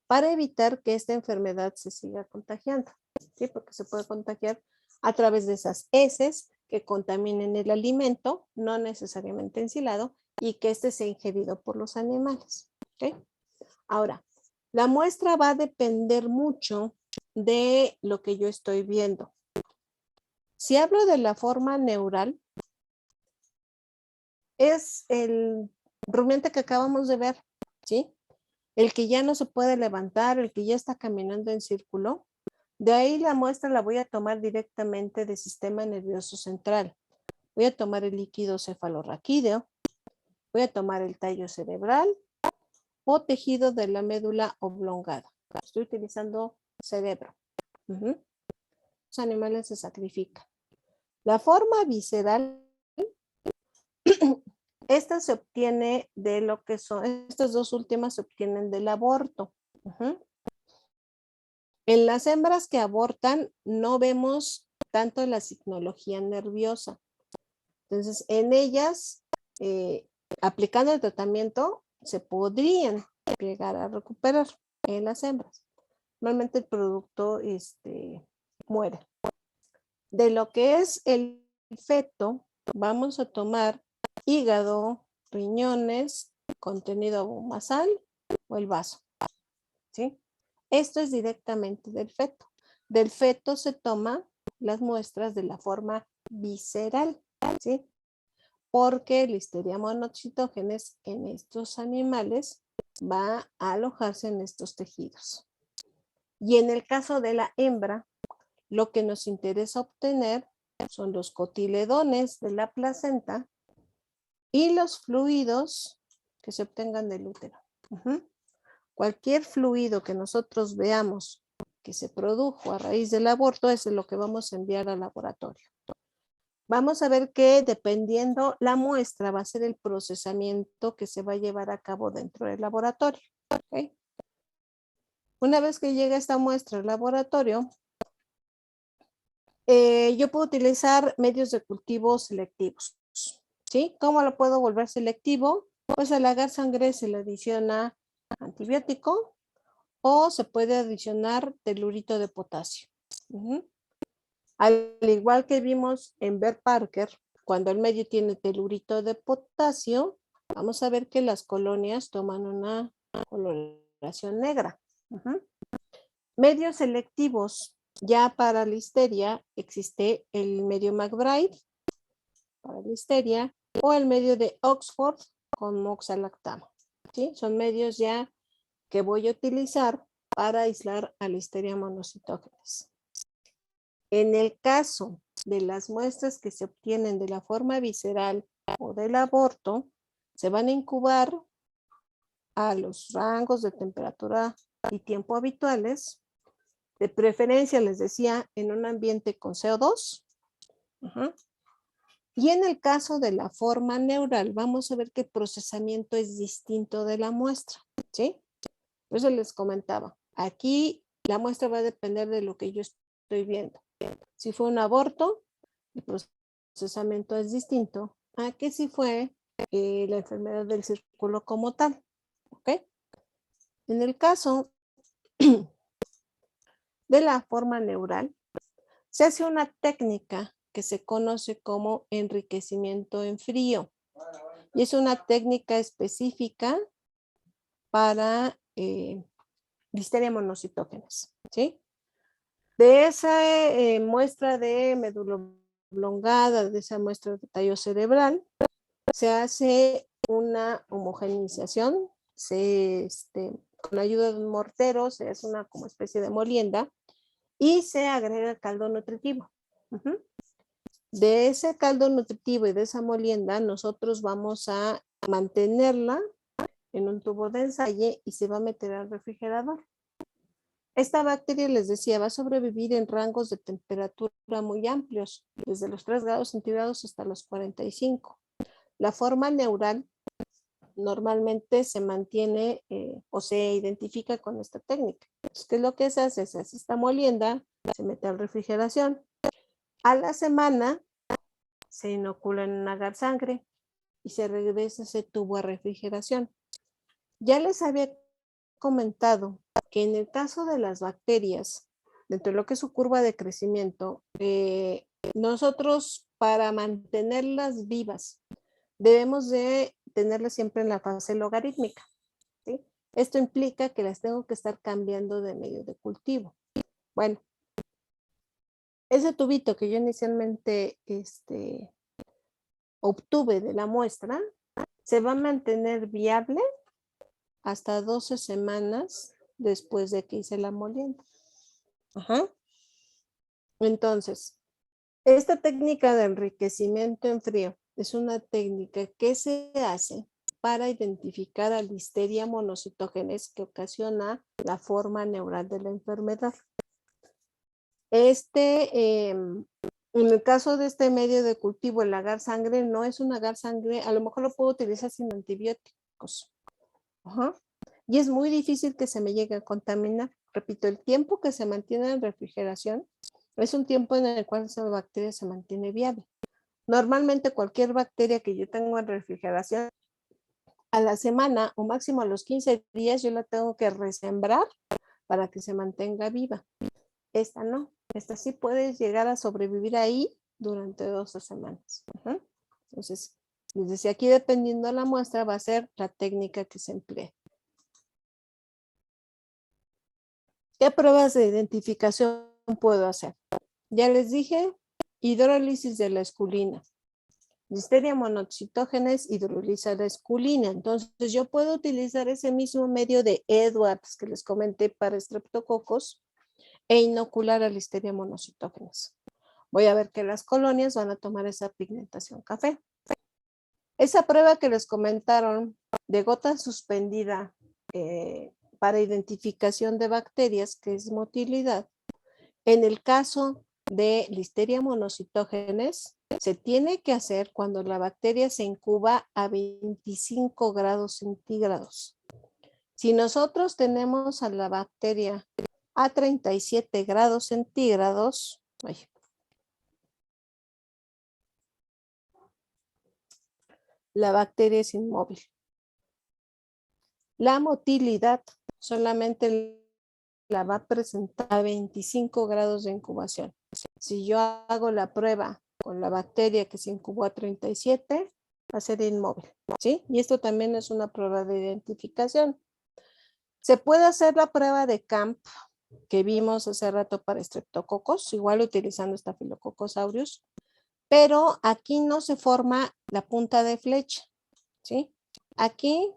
para evitar que esta enfermedad se siga contagiando. ¿Sí? Porque se puede contagiar a través de esas heces que contaminen el alimento, no necesariamente ensilado, y que este sea ingerido por los animales. ¿Ok? Ahora, la muestra va a depender mucho de lo que yo estoy viendo. Si hablo de la forma neural, es el rumiante que acabamos de ver, ¿sí? El que ya no se puede levantar, el que ya está caminando en círculo. De ahí la muestra la voy a tomar directamente del sistema nervioso central. Voy a tomar el líquido cefalorraquídeo, voy a tomar el tallo cerebral o tejido de la médula oblongada. Estoy utilizando cerebro. Los animales se sacrifican. La forma visceral, esta se obtiene de lo que son, estas dos últimas se obtienen del aborto. En las hembras que abortan no vemos tanto la signología nerviosa. Entonces, en ellas, aplicando el tratamiento, se podrían llegar a recuperar en las hembras. Normalmente el producto muere. De lo que es el feto, vamos a tomar hígado, riñones, contenido basal o el vaso. ¿Sí? Esto es directamente del feto. Del feto se toman las muestras de la forma visceral, ¿sí? Porque Listeria monocytogenes en estos animales va a alojarse en estos tejidos. Y en el caso de la hembra, lo que nos interesa obtener son los cotiledones de la placenta y los fluidos que se obtengan del útero. Cualquier fluido que nosotros veamos que se produjo a raíz del aborto es lo que vamos a enviar al laboratorio. Vamos a ver que dependiendo la muestra va a ser el procesamiento que se va a llevar a cabo dentro del laboratorio. ¿Okay? Una vez que llega esta muestra al laboratorio, yo puedo utilizar medios de cultivo selectivos. ¿Sí? ¿Cómo lo puedo volver selectivo? Pues al agar sangre se le adiciona antibiótico o se puede adicionar telurito de potasio. Al igual que vimos en Bear Parker, cuando el medio tiene telurito de potasio, vamos a ver que las colonias toman una coloración negra. Medios selectivos. Ya para Listeria existe el medio McBride para Listeria o el medio de Oxford con moxalactamo. ¿Sí? Son medios ya que voy a utilizar para aislar a Listeria monocytogenes. En el caso de las muestras que se obtienen de la forma visceral o del aborto, se van a incubar a los rangos de temperatura y tiempo habituales. De preferencia, les decía, en un ambiente con CO2. Y en el caso de la forma neural, vamos a ver que el procesamiento es distinto de la muestra, ¿sí? Por eso les comentaba, aquí la muestra va a depender de lo que yo estoy viendo. Si fue un aborto, el procesamiento es distinto a que si fue la enfermedad del círculo como tal, ¿ok? En el caso de la forma neural, se hace una técnica que se conoce como enriquecimiento en frío. Y es una técnica específica para Listeria monocytogenes, ¿sí? De esa muestra de médula oblongada, de esa muestra de tallo cerebral, se hace una homogeneización, con ayuda de un mortero se hace una como especie de molienda y se agrega caldo nutritivo. De ese caldo nutritivo y de esa molienda nosotros vamos a mantenerla en un tubo de ensayo y se va a meter al refrigerador. Esta bacteria, les decía, va a sobrevivir en rangos de temperatura muy amplios, desde los 3 grados centígrados hasta los 45. La forma neural normalmente se mantiene o se identifica con esta técnica. Entonces, ¿qué es lo que se hace? Se hace esta molienda, se mete a refrigeración. A la semana se inocula en un agar sangre y se regresa ese tubo a refrigeración. Ya les había comentado que en el caso de las bacterias, dentro de lo que es su curva de crecimiento, nosotros para mantenerlas vivas debemos de tenerlas siempre en la fase logarítmica, ¿sí? Esto implica que las tengo que estar cambiando de medio de cultivo. Bueno, ese tubito que yo inicialmente obtuve de la muestra se va a mantener viable hasta 12 semanas después de que hice la molienda. Ajá. Entonces, esta técnica de enriquecimiento en frío es una técnica que se hace para identificar a Listeria monocytogenes que ocasiona la forma neural de la enfermedad. En el caso de este medio de cultivo, el agar sangre no es un agar sangre, a lo mejor lo puedo utilizar sin antibióticos. Ajá. Y es muy difícil que se me llegue a contaminar. Repito, el tiempo que se mantiene en refrigeración es un tiempo en el cual esa bacteria se mantiene viable. Normalmente cualquier bacteria que yo tengo en refrigeración, a la semana o máximo a los 15 días yo la tengo que resembrar para que se mantenga viva. Esta no, esta sí puede llegar a sobrevivir ahí durante 12 semanas. Ajá. Entonces, les decía, aquí dependiendo de la muestra va a ser la técnica que se emplee. ¿Qué pruebas de identificación puedo hacer? Ya les dije, hidrólisis de la esculina. Listeria monocytogenes hidroliza la esculina. Entonces yo puedo utilizar ese mismo medio de Edwards que les comenté para estreptococos e inocular a Listeria monocytogenes. Voy a ver que las colonias van a tomar esa pigmentación café. Esa prueba que les comentaron de gota suspendida para identificación de bacterias, que es motilidad, en el caso de Listeria monocytogenes, se tiene que hacer cuando la bacteria se incuba a 25 grados centígrados. Si nosotros tenemos a la bacteria a 37 grados centígrados, la bacteria es inmóvil. La motilidad solamente la va a presentar a 25 grados de incubación. Si yo hago la prueba con la bacteria que se incubó a 37, va a ser inmóvil, ¿sí? Y esto también es una prueba de identificación. Se puede hacer la prueba de Camp que vimos hace rato para estreptococos, igual utilizando Staphylococcus aureus, pero aquí no se forma la punta de flecha, ¿sí? Aquí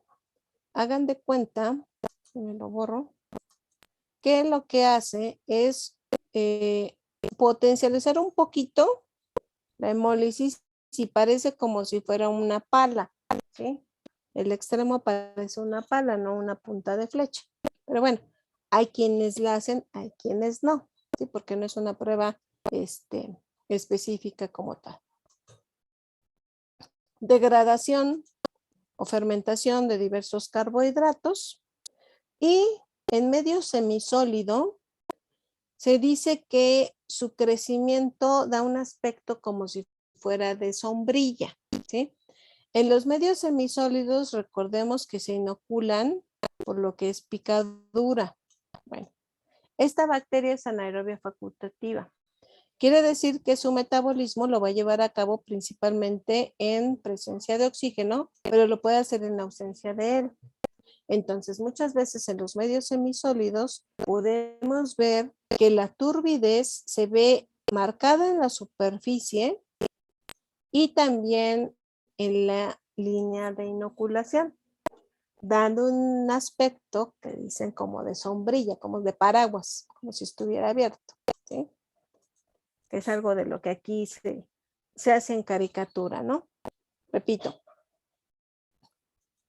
hagan de cuenta, me lo borro, que lo que hace es potencializar un poquito la hemólisis y parece como si fuera una pala, ¿sí? El extremo parece una pala, no una punta de flecha. Pero bueno, hay quienes la hacen, hay quienes no, ¿sí? Porque no es una prueba específica como tal. Degradación o fermentación de diversos carbohidratos y en medio semisólido se dice que su crecimiento da un aspecto como si fuera de sombrilla, ¿sí? En los medios semisólidos recordemos que se inoculan por lo que es picadura. Bueno, esta bacteria es anaerobia facultativa. Quiere decir que su metabolismo lo va a llevar a cabo principalmente en presencia de oxígeno, pero lo puede hacer en ausencia de él. Entonces, muchas veces en los medios semisólidos podemos ver que la turbidez se ve marcada en la superficie y también en la línea de inoculación, dando un aspecto que dicen como de sombrilla, como de paraguas, como si estuviera abierto, ¿sí? Que es algo de lo que aquí se hace en caricatura, ¿no? Repito.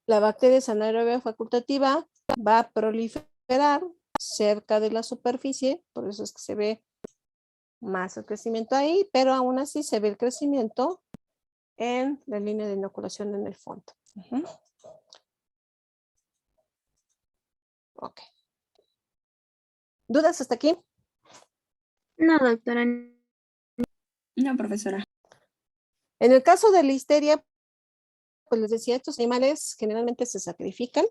La bacteria es anaerobia facultativa, va a proliferar cerca de la superficie, por eso es que se ve más el crecimiento ahí, pero aún así se ve el crecimiento en la línea de inoculación en el fondo. Ok. ¿Dudas hasta aquí? No, doctora. No, profesora. En el caso de la listeria, pues les decía, estos animales generalmente se sacrifican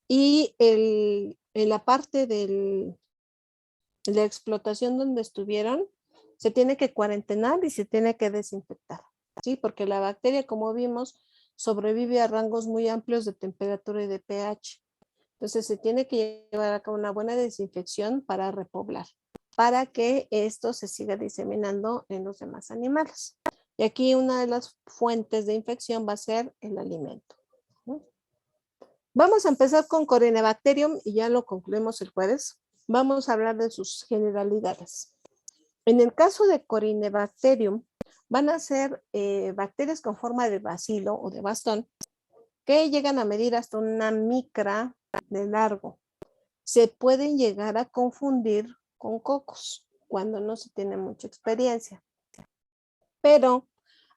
y en la parte de la explotación donde estuvieron, se tiene que cuarentenar y se tiene que desinfectar, ¿sí? Porque la bacteria, como vimos, sobrevive a rangos muy amplios de temperatura y de pH. Entonces se tiene que llevar a cabo una buena desinfección para repoblar, para que esto se siga diseminando en los demás animales. Y aquí una de las fuentes de infección va a ser el alimento. Vamos a empezar con Corynebacterium y ya lo concluimos el jueves. Vamos a hablar de sus generalidades. En el caso de Corynebacterium, van a ser bacterias con forma de bacilo o de bastón que llegan a medir hasta una micra de largo. Se pueden llegar a confundir con cocos cuando no se tiene mucha experiencia. Pero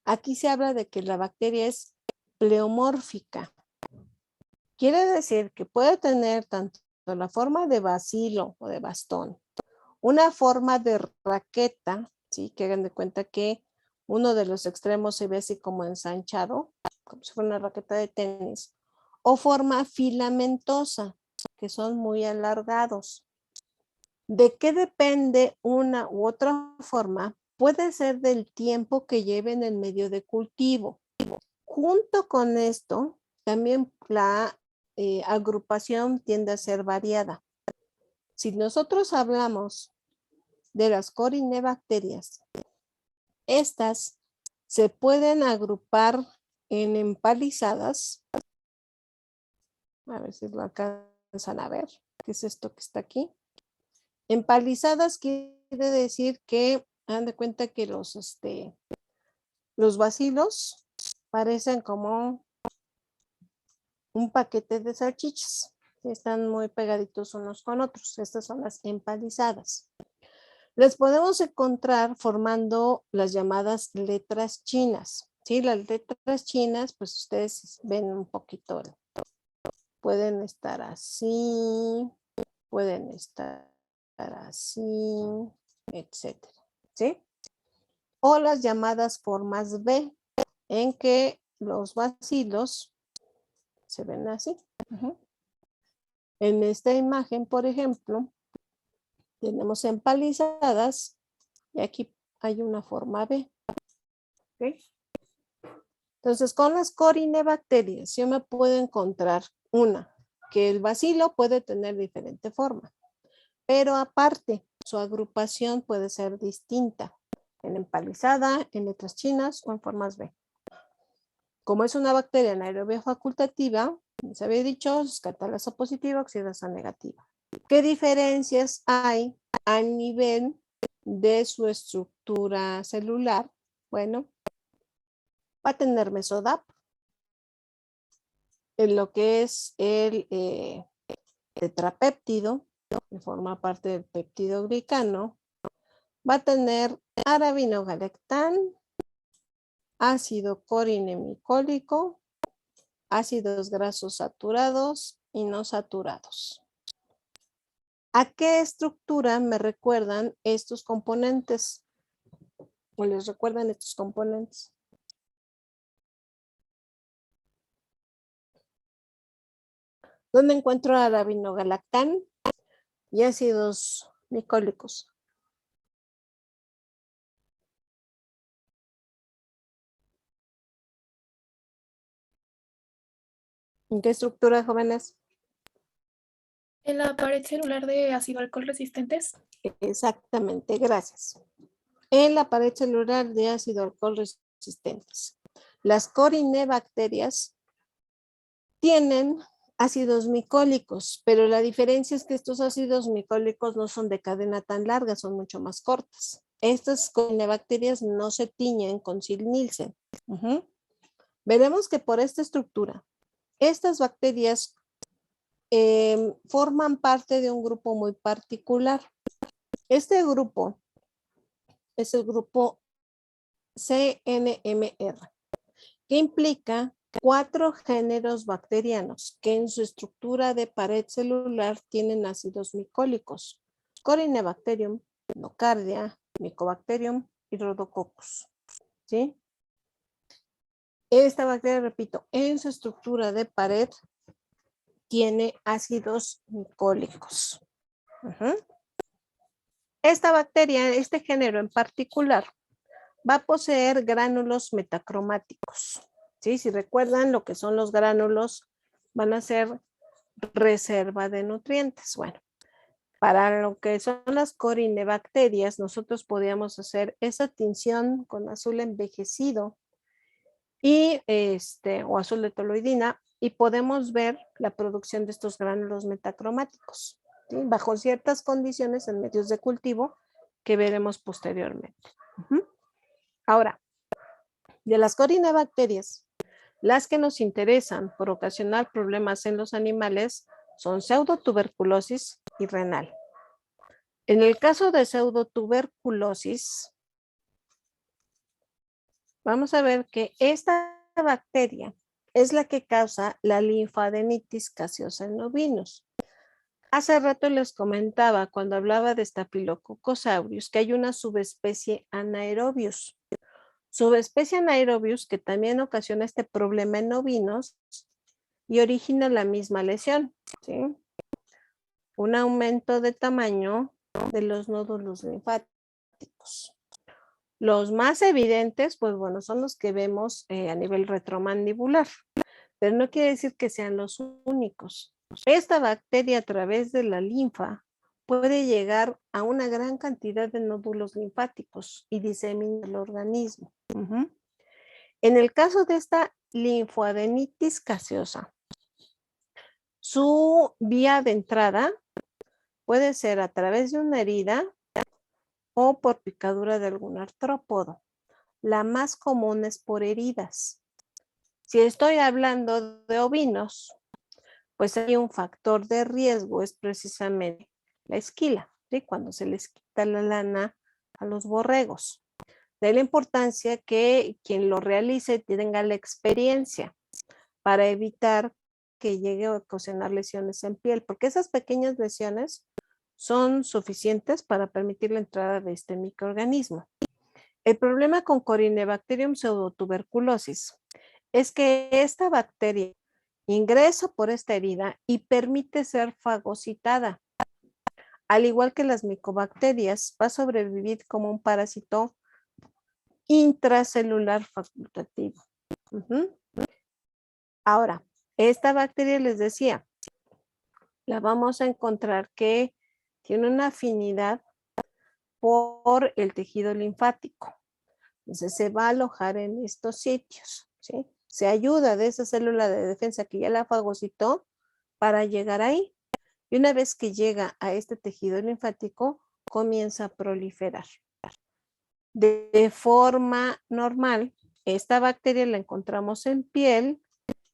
aquí se habla de que la bacteria es pleomórfica. Quiere decir que puede tener tanto la forma de bacilo o de bastón, una forma de raqueta, ¿sí? Que hagan de cuenta que uno de los extremos se ve así como ensanchado, como si fuera una raqueta de tenis, o forma filamentosa, que son muy alargados. ¿De qué depende una u otra forma? Puede ser del tiempo que lleven en medio de cultivo. Junto con esto, también la agrupación tiende a ser variada. Si nosotros hablamos de las corynebacterias, estas se pueden agrupar en empalizadas. A ver si lo alcanzan a ver. ¿Qué es esto que está aquí? Empalizadas quiere decir que, hagan de cuenta que los bacilos parecen como un paquete de salchichas. Están muy pegaditos unos con otros. Estas son las empalizadas. Las podemos encontrar formando las llamadas letras chinas. ¿Sí? Las letras chinas, pues ustedes ven un poquito. Pueden estar así, pueden estar así, etcétera. ¿Sí? O las llamadas formas B, en que los bacilos se ven así. En esta imagen, por ejemplo, tenemos empalizadas y aquí hay una forma B. ¿Okay? Entonces, con las corynebacterias yo me puedo encontrar una, que el bacilo puede tener diferente forma, pero aparte su agrupación puede ser distinta, en empalizada, en letras chinas o en formas B. Como es una bacteria anaerobia facultativa, se había dicho, es catalasa positiva, oxidasa negativa. ¿Qué diferencias hay a nivel de su estructura celular? Bueno, va a tener mesodap, en lo que es el tetrapéptido, que forma parte del péptido glicano, va a tener arabinogalactán, ácido corinemicólico, ácidos grasos saturados y no saturados. ¿A qué estructura me recuerdan estos componentes? ¿O les recuerdan estos componentes? ¿Dónde encuentro arabinogalactán y ácidos micólicos? ¿En qué estructura, jóvenes? En la pared celular de ácido alcohol resistentes. Exactamente, gracias. En la pared celular de ácido alcohol resistentes. Las corynebacterias tienen ácidos micólicos, pero la diferencia es que estos ácidos micólicos no son de cadena tan larga, son mucho más cortas. Estas corynebacterias no se tiñen con Ziehl-Neelsen. Veremos que por esta estructura Estas bacterias forman parte de un grupo muy particular. Este grupo es el grupo CNMR, que implica 4 géneros bacterianos que en su estructura de pared celular tienen ácidos micólicos: Corynebacterium, Nocardia, Mycobacterium y Rhodococcus. ¿Sí? Esta bacteria, repito, en su estructura de pared tiene ácidos micólicos. Esta bacteria, este género en particular, va a poseer gránulos metacromáticos. ¿Sí? Si recuerdan lo que son los gránulos, van a ser reserva de nutrientes. Bueno, para lo que son las corinebacterias, nosotros podíamos hacer esa tinción con azul envejecido y o azul de toluidina, y podemos ver la producción de estos gránulos metacromáticos, ¿sí? Bajo ciertas condiciones en medios de cultivo que veremos posteriormente. Ahora, de las corinebacterias, las que nos interesan por ocasionar problemas en los animales son pseudotuberculosis y renal. En el caso de pseudotuberculosis, vamos a ver que esta bacteria es la que causa la linfadenitis gaseosa en ovinos. Hace rato les comentaba cuando hablaba de Staphylococcus aureus que hay una subespecie Anaerobius. Subespecie Anaerobius que también ocasiona este problema en ovinos y origina la misma lesión, ¿sí? Un aumento de tamaño de los nódulos linfáticos. Los más evidentes, pues bueno, son los que vemos a nivel retromandibular, pero no quiere decir que sean los únicos. Esta bacteria a través de la linfa puede llegar a una gran cantidad de nódulos linfáticos y diseminar el organismo. En el caso de esta linfoadenitis gaseosa, su vía de entrada puede ser a través de una herida o por picadura de algún artrópodo. La más común es por heridas. Si estoy hablando de ovinos, pues hay un factor de riesgo, es precisamente la esquila, ¿sí? Cuando se les quita la lana a los borregos. De la importancia que quien lo realice tenga la experiencia para evitar que llegue a ocasionar lesiones en piel, porque esas pequeñas lesiones son suficientes para permitir la entrada de este microorganismo. El problema con Corynebacterium pseudotuberculosis es que esta bacteria ingresa por esta herida y permite ser fagocitada. Al igual que las micobacterias, va a sobrevivir como un parásito intracelular facultativo. Ahora, esta bacteria, les decía, la vamos a encontrar que tiene una afinidad por el tejido linfático. Entonces se va a alojar en estos sitios, ¿sí? Se ayuda de esa célula de defensa que ya la fagocitó para llegar ahí. Y una vez que llega a este tejido linfático, comienza a proliferar. De forma normal, esta bacteria la encontramos en piel,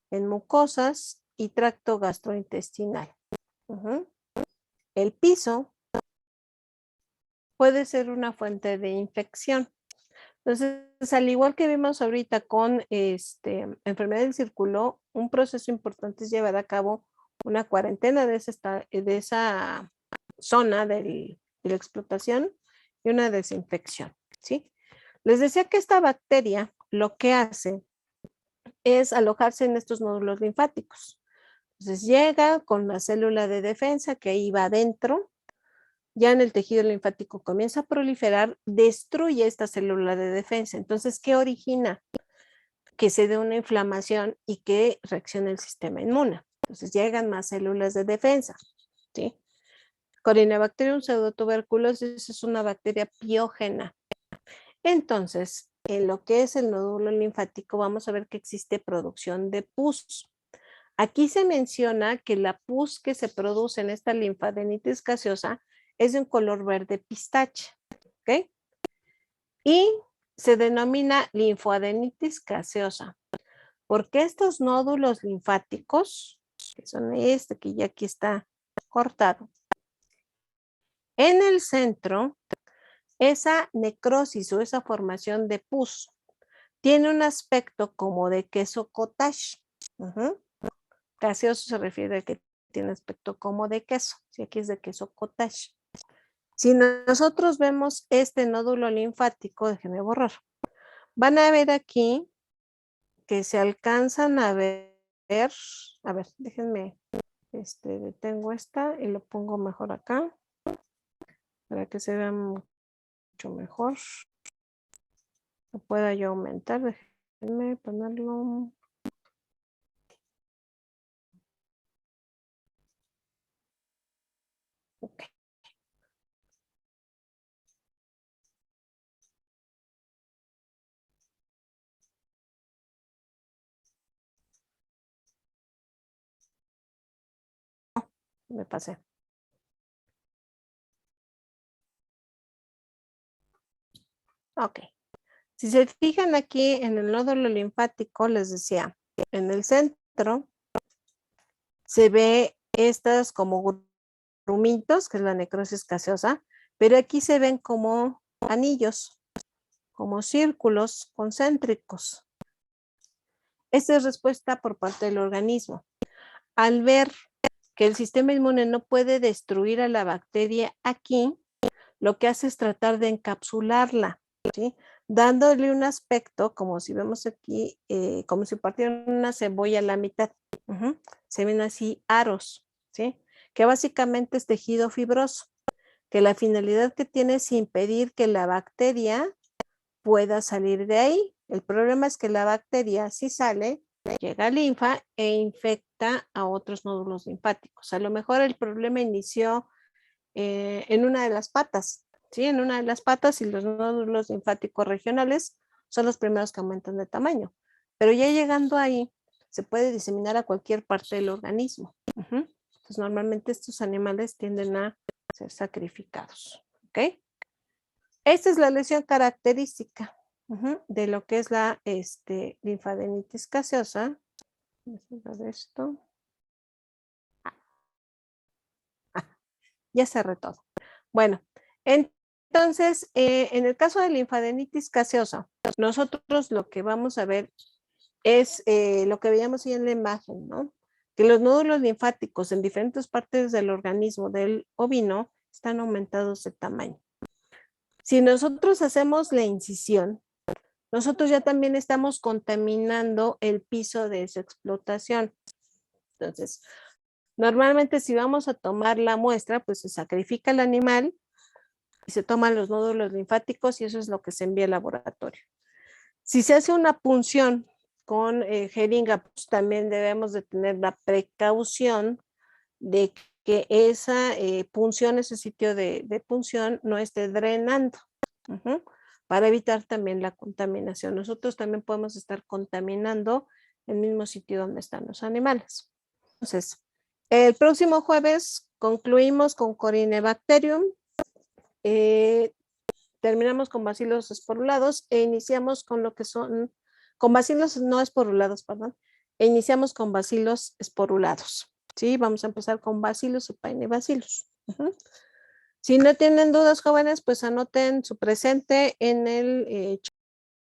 en mucosas y tracto gastrointestinal. El piso puede ser una fuente de infección. Entonces, al igual que vimos ahorita con enfermedad del círculo, un proceso importante es llevar a cabo una cuarentena de esa zona de la explotación y una desinfección, ¿sí? Les decía que esta bacteria lo que hace es alojarse en estos nódulos linfáticos. Entonces llega con la célula de defensa que ahí va adentro, ya en el tejido linfático comienza a proliferar, destruye esta célula de defensa. Entonces, ¿qué origina? Que se dé una inflamación y que reaccione el sistema inmune. Entonces llegan más células de defensa, ¿sí? Corynebacterium pseudotuberculosis es una bacteria piógena. Entonces, en lo que es el nódulo linfático, vamos a ver que existe producción de pus. Aquí se menciona que la pus que se produce en esta linfadenitis gaseosa es de un color verde pistache, ¿ok? Y se denomina linfoadenitis gaseosa. Porque estos nódulos linfáticos, que son este que ya aquí está cortado, en el centro, esa necrosis o esa formación de pus tiene un aspecto como de queso cottage. Gaseoso se refiere a que tiene aspecto como de queso. Si aquí es de queso cottage. Si nosotros vemos este nódulo linfático, déjenme borrar. Van a ver aquí que se alcanzan a ver. A ver, déjenme, detengo esta y lo pongo mejor acá para que se vea mucho mejor. Lo pueda yo aumentar, déjenme ponerlo. Ok. Me pasé. Ok. Si se fijan aquí en el nódulo linfático, les decía, en el centro se ve estas como grumitos, que es la necrosis gaseosa, pero aquí se ven como anillos, como círculos concéntricos. Esta es respuesta por parte del organismo. Al ver que el sistema inmune no puede destruir a la bacteria aquí, lo que hace es tratar de encapsularla, ¿sí? Dándole un aspecto, como si vemos aquí, como si partieran una cebolla a la mitad. Se ven así aros, ¿sí? Que básicamente es tejido fibroso, que la finalidad que tiene es impedir que la bacteria pueda salir de ahí. El problema es que la bacteria si sale, llega a linfa e infecta a otros nódulos linfáticos. A lo mejor el problema inició en una de las patas, ¿sí? En una de las patas, y los nódulos linfáticos regionales son los primeros que aumentan de tamaño. Pero ya llegando ahí, se puede diseminar a cualquier parte del organismo. Entonces, normalmente estos animales tienden a ser sacrificados. ¿Ok? Esta es la lesión característica de lo que es la linfadenitis gaseosa. Vamos a ver esto. Ya cerré todo. Bueno, entonces, en el caso de linfadenitis gaseosa, nosotros lo que vamos a ver es lo que veíamos ahí en la imagen, ¿no? Que los nódulos linfáticos en diferentes partes del organismo del ovino están aumentados de tamaño. Si nosotros hacemos la incisión, nosotros ya también estamos contaminando el piso de esa explotación. Entonces, normalmente si vamos a tomar la muestra, pues se sacrifica el animal y se toman los nódulos linfáticos y eso es lo que se envía al laboratorio. Si se hace una punción con jeringa, pues también debemos de tener la precaución de que esa punción, ese sitio de punción no esté drenando, para evitar también la contaminación. Nosotros también podemos estar contaminando el mismo sitio donde están los animales. Entonces, el próximo jueves concluimos con Corynebacterium, terminamos con bacilos esporulados e iniciamos con lo que son, con bacilos no esporulados, perdón, e iniciamos con bacilos esporulados. Sí, vamos a empezar con bacilos y painibacilos. Si no tienen dudas, jóvenes, pues anoten su presente en el